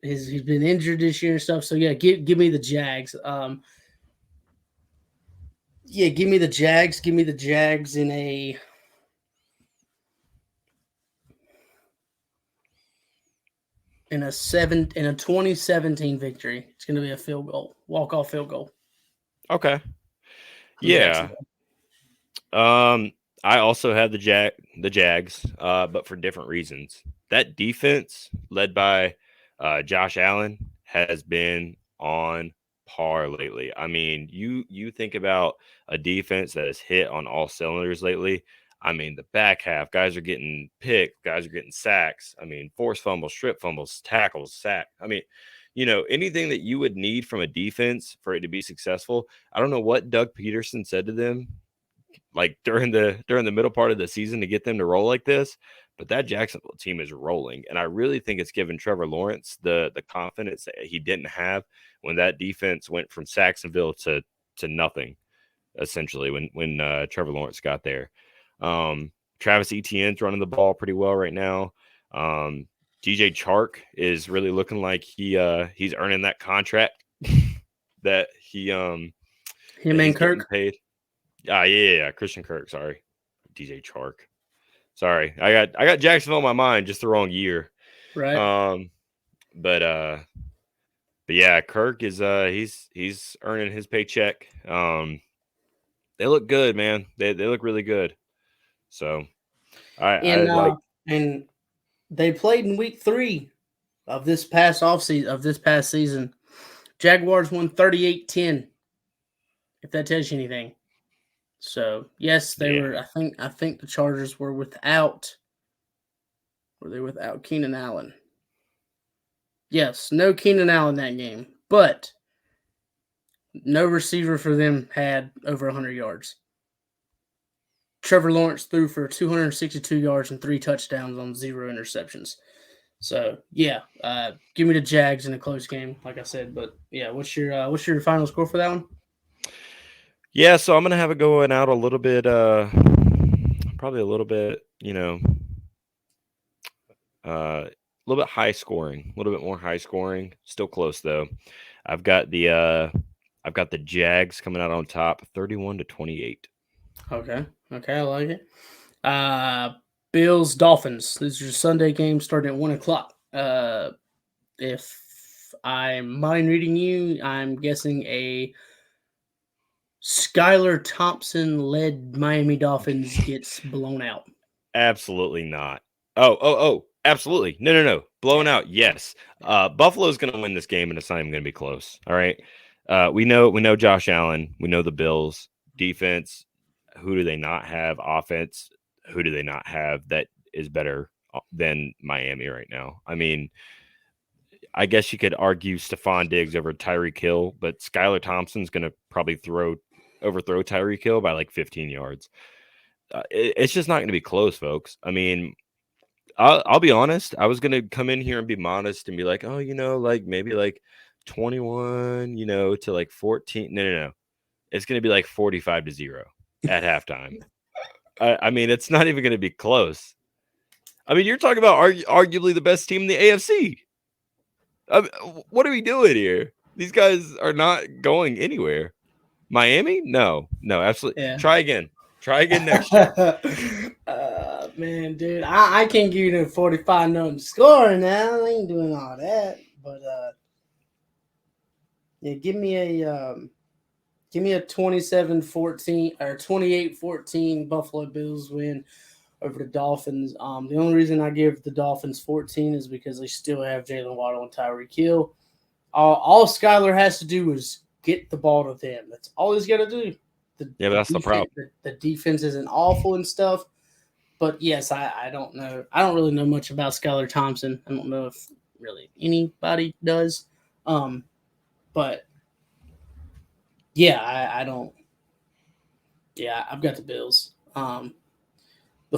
Speaker 2: he's been injured this year and stuff. So, yeah, give me the Jags. Yeah, give me the Jags. Give me the Jags in a in a 2017 victory. It's going to be a field goal, walk-off field goal
Speaker 1: Okay.
Speaker 2: from
Speaker 1: Yeah.
Speaker 2: Jacksonville.
Speaker 1: I also have the Jags, but for different reasons. That defense, led by Josh Allen, has been on par lately. I mean, you think about a defense that has hit on all cylinders lately. I mean, the back half, guys are getting picked, guys are getting sacks. I mean, forced fumbles, strip fumbles, tackles, sack. I mean, anything that you would need from a defense for it to be successful. I don't know what Doug Peterson said to them like during the middle part of the season to get them to roll like this. But that Jacksonville team is rolling, and I really think it's given Trevor Lawrence the confidence that he didn't have when that defense went from Saxonville to nothing, essentially when Trevor Lawrence got there. Travis Etienne's running the ball pretty well right now. DJ Chark is really looking like he's earning that contract that
Speaker 2: Him
Speaker 1: that
Speaker 2: and
Speaker 1: he's getting
Speaker 2: Kirk,
Speaker 1: paid. Yeah. Christian Kirk. Sorry, DJ Chark. Sorry, I got Jacksonville in my mind, just the wrong year.
Speaker 2: right?
Speaker 1: Um, but yeah, Kirk is he's earning his paycheck. They look good, man. They look really good. So I
Speaker 2: And
Speaker 1: like.
Speaker 2: and they played in week 3 of this past season. Jaguars won 38-10. If that tells you anything. So yes, they
Speaker 1: Yeah,
Speaker 2: were. I think the Chargers were without. Were they without Keenan Allen? Yes, no Keenan Allen that game, but no receiver for them had over 100 yards. Trevor Lawrence threw for 262 yards and 3 touchdowns on 0 interceptions. So yeah, give me the Jags in a close game, like I said. But yeah, what's your final score for that one?
Speaker 1: yeah. So I'm gonna have it going out a little bit. Probably a little bit. A little bit high scoring, a little bit more high scoring. Still close though. I've got the uh, I've got the Jags coming out on top, 31-28.
Speaker 2: Okay, okay, I like it. Uh, Bills Dolphins. This is your Sunday game starting at 1 o'clock. If I'm mind reading you, I'm guessing a Skylar Thompson led Miami Dolphins gets blown out.
Speaker 1: Absolutely not. Oh, absolutely. No. Blown
Speaker 2: Yeah,
Speaker 1: out, yes.
Speaker 2: yeah.
Speaker 1: Buffalo's gonna win this game, and it's not even gonna be close. All right. We know Josh Allen. We know the Bills defense. Who do they not have? Offense. Who do they not have that is better than Miami right now? I mean, I guess you could argue Stephon Diggs over Tyreek Hill, but Skylar Thompson's gonna probably overthrow Tyreek Hill by like 15 yards. It's just not going to be close, folks. I mean, I'll be honest. I was going to come in here and be modest and be like, oh, like maybe like 21, to like 14. No. It's going to be like 45-0 at halftime. I mean, it's not even going to be close. I mean, you're talking about arguably the best team in the AFC. I mean, what are we doing here? These guys are not going anywhere. Miami? No, absolutely.
Speaker 2: Yeah.
Speaker 1: Try again. Try again next year.
Speaker 2: Man, dude, I can't give you the 45 nothing scoring now. I ain't doing all that. But yeah, give me a 27-14 or 28-14 Buffalo Bills win over the Dolphins. The only reason I give the Dolphins 14 is because they still have Jalen Waddle and Tyreek Hill. All Skyler has to do is get the ball to them. That's all he's got to do.
Speaker 1: Yeah, but that's the problem.
Speaker 2: The defense isn't awful and stuff. But yes, I don't know. I don't really know much about Skylar Thompson. I don't know if really anybody does. But yeah, I don't. Yeah, I've got the Bills. The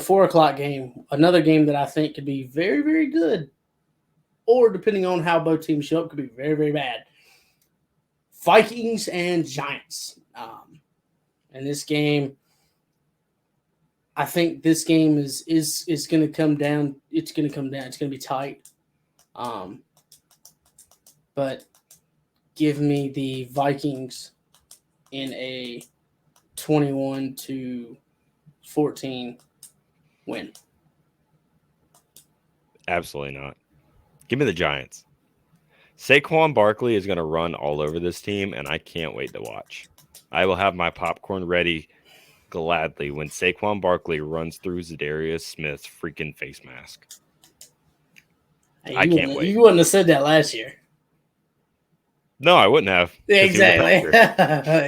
Speaker 2: 4 o'clock game, another game that I think could be very, very good, or depending on how both teams show up, could be very, very bad. Vikings and Giants. In this game, I think this game is going to come down. It's going to come down. It's going to be tight. But give me the Vikings in a 21-14 win.
Speaker 1: Absolutely not. Give me the Giants. Saquon Barkley is going to run all over this team, and I can't wait to watch. I will have my popcorn ready gladly when Saquon Barkley runs through Zadarius Smith's freaking face mask.
Speaker 2: Hey,
Speaker 1: I can't wait.
Speaker 2: You wouldn't have said that last year.
Speaker 1: No, I wouldn't have.
Speaker 2: Yeah, exactly.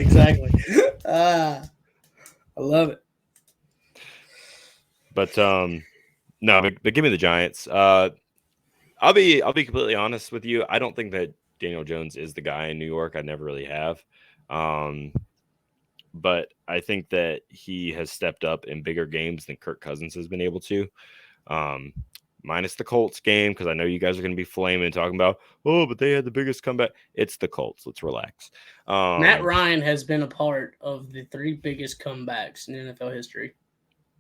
Speaker 2: Exactly. I love it.
Speaker 1: But no, but give me the Giants. I'll be completely honest with you. I don't think that Daniel Jones is the guy in New York. I never really have. But I think that he has stepped up in bigger games than Kirk Cousins has been able to. Minus the Colts game, because I know you guys are going to be flaming talking about, oh, but they had the biggest comeback. It's the Colts. Let's relax.
Speaker 2: Matt Ryan has been a part of the 3 biggest comebacks in NFL history.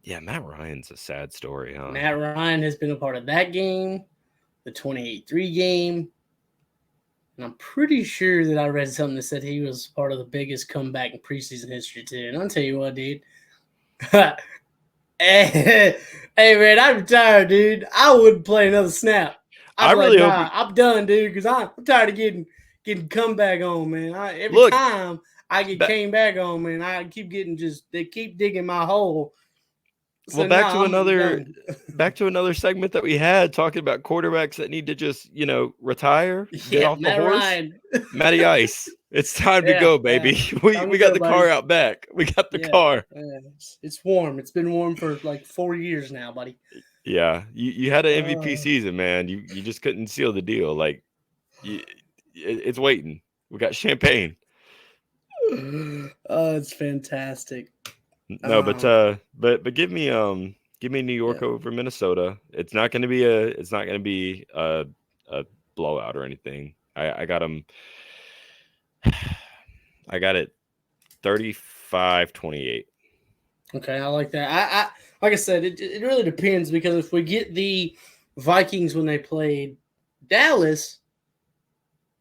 Speaker 1: Yeah, Matt Ryan's a sad story, huh?
Speaker 2: Matt Ryan has been a part of that game, the 28-3 game, and I'm pretty sure that I read something that said he was part of the biggest comeback in preseason history too. And I'll tell you what, dude. Hey, man, I'm tired, dude. I wouldn't play another snap. I'm really like, nah, I'm done, dude, because I'm tired of getting come back on, man. Every time I get came back on, man, I keep getting they keep digging my hole.
Speaker 1: So well, back to another segment that we had talking about quarterbacks that need to just, retire, get off the horse.
Speaker 2: Ryan.
Speaker 1: Matty Ice, it's time to go, baby. We got the car out back. We got the car.
Speaker 2: It's warm. It's been warm for like 4 years now, buddy.
Speaker 1: Yeah, you had an MVP season, man. You just couldn't seal the deal. Like, it's waiting. We got champagne.
Speaker 2: Oh, it's fantastic.
Speaker 1: No, but give me New York over Minnesota. It's not going to be a blowout or anything. I got them. I got it 35-28.
Speaker 2: Okay, I like that. I like I said, it really depends, because if we get the Vikings when they played Dallas,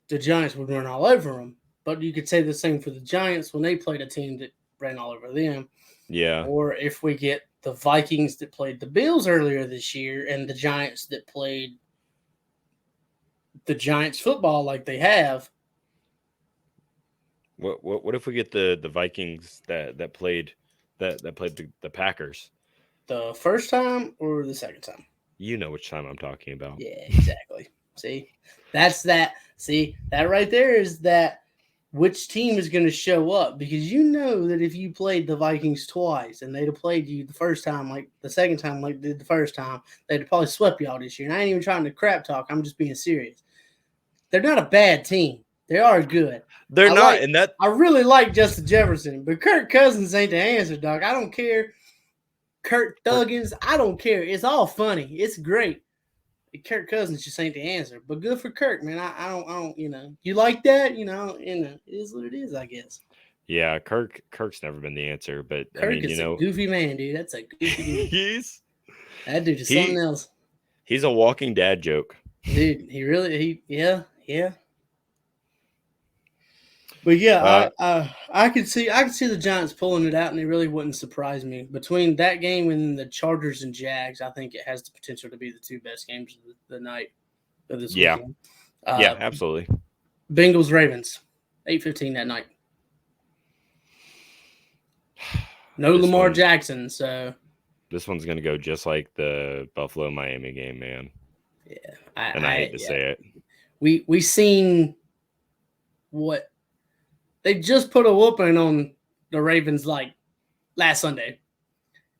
Speaker 2: the Giants would run all over them. But you could say the same for the Giants when they played a team that ran all over them.
Speaker 1: Yeah.
Speaker 2: Or if we get the Vikings that played the Bills earlier this year and the Giants that played the Giants football like they have.
Speaker 1: What if we get the Vikings that played the Packers?
Speaker 2: The first time or the second time?
Speaker 1: You know which time I'm talking about.
Speaker 2: Yeah, exactly. See, that's that. See, that right there is that. Which team is going to show up? Because you know that if you played the Vikings twice and they'd have played you the first time, like the second time, like they did the first time, they'd have probably swept y'all this year. And I ain't even trying to crap talk. I'm just being serious. They're not a bad team. They are good.
Speaker 1: They're not. And that
Speaker 2: I really like Justin Jefferson, but Kirk Cousins ain't the answer, dog. I don't care. Kurt Thuggins, I don't care. It's all funny. It's great. Kirk Cousins just ain't the answer, but good for Kirk, man. I don't, you like that, it is what it is, I guess.
Speaker 1: Yeah, Kirk's never been the answer, but
Speaker 2: Kirk is a goofy man, dude. That's a goofy dude. That dude is something else.
Speaker 1: He's a walking dad joke,
Speaker 2: dude. Yeah. But yeah, I could see the Giants pulling it out, and it really wouldn't surprise me. Between that game and the Chargers and Jags, I think it has the potential to be the 2 best games of the night of this weekend.
Speaker 1: Yeah, absolutely.
Speaker 2: Bengals Ravens, 8:15 that night. No Lamar Jackson, so
Speaker 1: this one's gonna go just like the Buffalo Miami game, man.
Speaker 2: Yeah,
Speaker 1: I hate to say it.
Speaker 2: We seen what. They just put a whooping on the Ravens like last Sunday.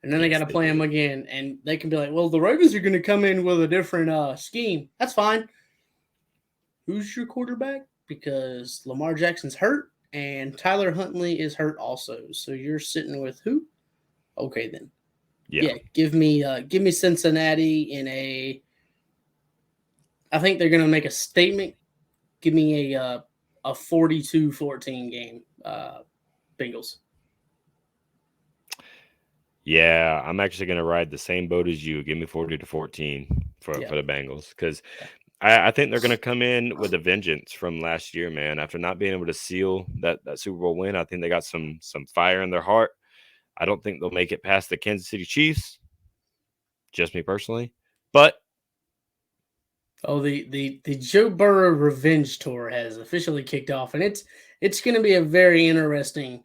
Speaker 2: And then they got to play them again. And they can be like, well, the Ravens are going to come in with a different scheme. That's fine. Who's your quarterback? Because Lamar Jackson's hurt and Tyler Huntley is hurt also. So you're sitting with who? Okay, then. Yeah, give me Cincinnati in I think they're going to make a statement. Give me a 42-14 game, Bengals.
Speaker 1: Yeah, I'm actually going to ride the same boat as you. Give me 40-14 for the Bengals, because I think they're going to come in with a vengeance from last year, man. After not being able to seal that Super Bowl win, I think they got some fire in their heart. I don't think they'll make it past the Kansas City Chiefs, just me personally. But
Speaker 2: Oh, the Joe Burrow revenge tour has officially kicked off, and it's going to be a very interesting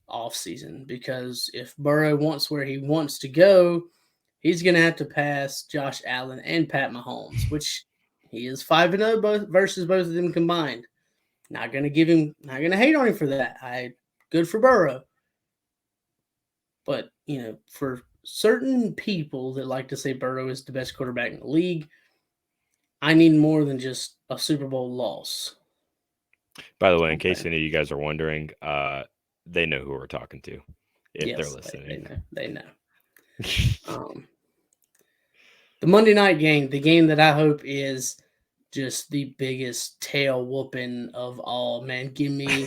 Speaker 2: offseason because if Burrow wants where he wants to go, he's going to have to pass Josh Allen and Pat Mahomes, which he is 5-0 both versus both of them combined. Not going to give him, not going to hate on him for that. Good for Burrow, but for certain people that like to say Burrow is the best quarterback in the league, I need more than just a Super Bowl loss.
Speaker 1: By the way, in case any of you guys are wondering, they know who we're talking to if they're listening.
Speaker 2: They know. The Monday night game, the game that I hope is just the biggest tail whooping of all. Man, give me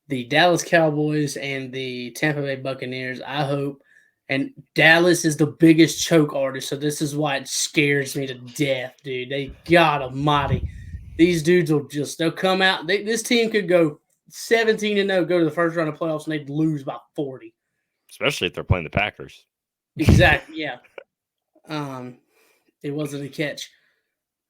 Speaker 2: the Dallas Cowboys and the Tampa Bay Buccaneers. I hope. And Dallas is the biggest choke artist, so this is why it scares me to death, dude. God almighty. These dudes they'll come out. This team could go 17-0, go to the first round of playoffs, and they'd lose by 40.
Speaker 1: Especially if they're playing the Packers.
Speaker 2: Exactly, yeah. It wasn't a catch.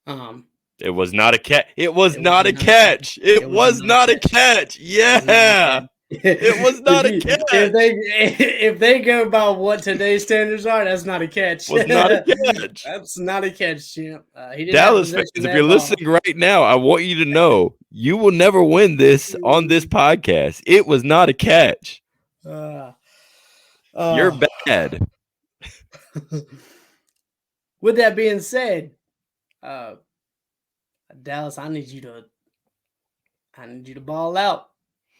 Speaker 1: It was not a catch. It was not a catch. It was not a catch. Yeah. It was not a catch.
Speaker 2: If they go by what today's standards are, that's not a catch.
Speaker 1: Was not a catch.
Speaker 2: That's not a catch, champ.
Speaker 1: Dallas fans, if you're listening right now, I want you to know you will never win this on this podcast. It was not a catch. You're bad.
Speaker 2: With that being said, Dallas, I need you to ball out.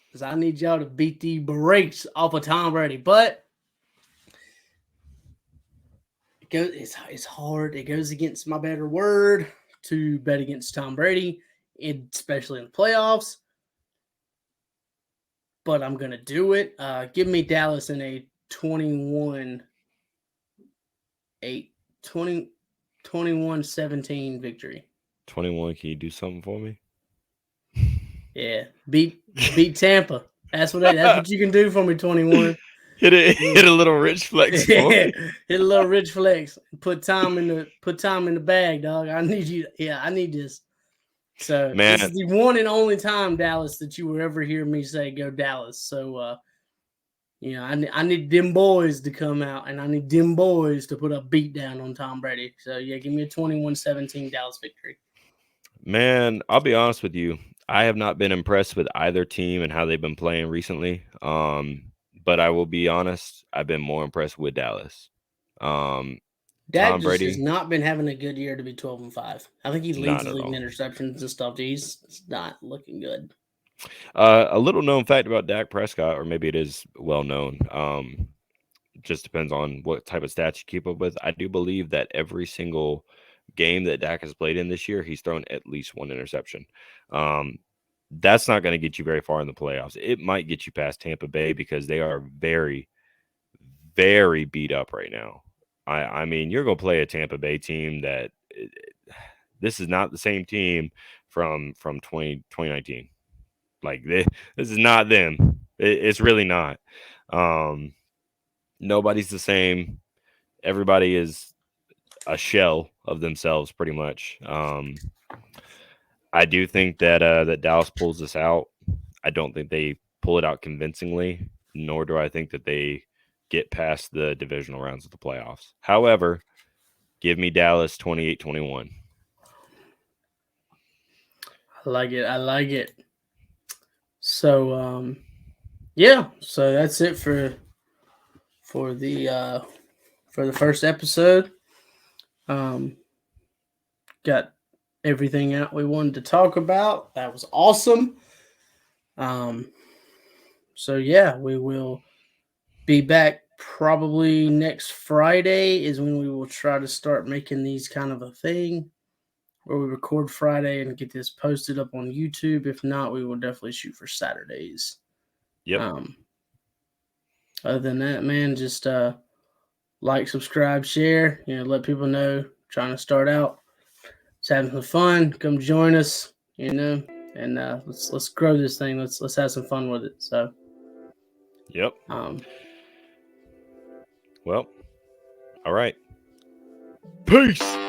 Speaker 2: Because I need y'all to beat the brakes off of Tom Brady. But it's hard. It goes against my better word to bet against Tom Brady, especially in the playoffs. But I'm going to do it. Give me Dallas in a 21-17 victory.
Speaker 1: 21, can you do something for me?
Speaker 2: Yeah, beat Tampa. That's what you can do for me. 21.
Speaker 1: Hit a little rich flex. For me.
Speaker 2: Hit a little rich flex. Put Tom in the bag, dog. I need you. Yeah, I need this. So
Speaker 1: man,
Speaker 2: this is the one and only time, Dallas, that you will ever hear me say go Dallas. So I need them boys to come out, and I need them boys to put a beat down on Tom Brady. So yeah, give me a 21-17 Dallas victory.
Speaker 1: Man, I'll be honest with you. I have not been impressed with either team and how they've been playing recently. But I will be honest, I've been more impressed with Dallas.
Speaker 2: Tom Brady has not been having a good year to be 12-5. I think he leads the league in interceptions and stuff. He's not looking good.
Speaker 1: A little known fact about Dak Prescott, or maybe it is well known. Just depends on what type of stats you keep up with. I do believe that every single game that Dak has played in this year, he's thrown at least one interception. That's not going to get you very far in the playoffs. It might get you past Tampa Bay because they are very, very beat up right now. I mean, you're going to play a Tampa Bay team that this is not the same team from 2019. Like this is not them. It's really not. Nobody's the same. Everybody is a shell of themselves, pretty much. I do think that that Dallas pulls this out. I don't think they pull it out convincingly, nor do I think that they get past the divisional rounds of the playoffs. However, give me Dallas 28-21.
Speaker 2: I like it. So yeah, so that's it for the first episode. Got everything out we wanted to talk about. That was awesome. So yeah, we will be back probably next Friday is when we will try to start making these kind of a thing where we record Friday and get this posted up on YouTube. If not, we will definitely shoot for Saturdays.
Speaker 1: Yep.
Speaker 2: Other than that, man, just like, subscribe, share, let people know. Trying to start out. It's having some fun. Come join us, and let's grow this thing. Let's have some fun with it. So
Speaker 1: yep. Well, all right. Peace.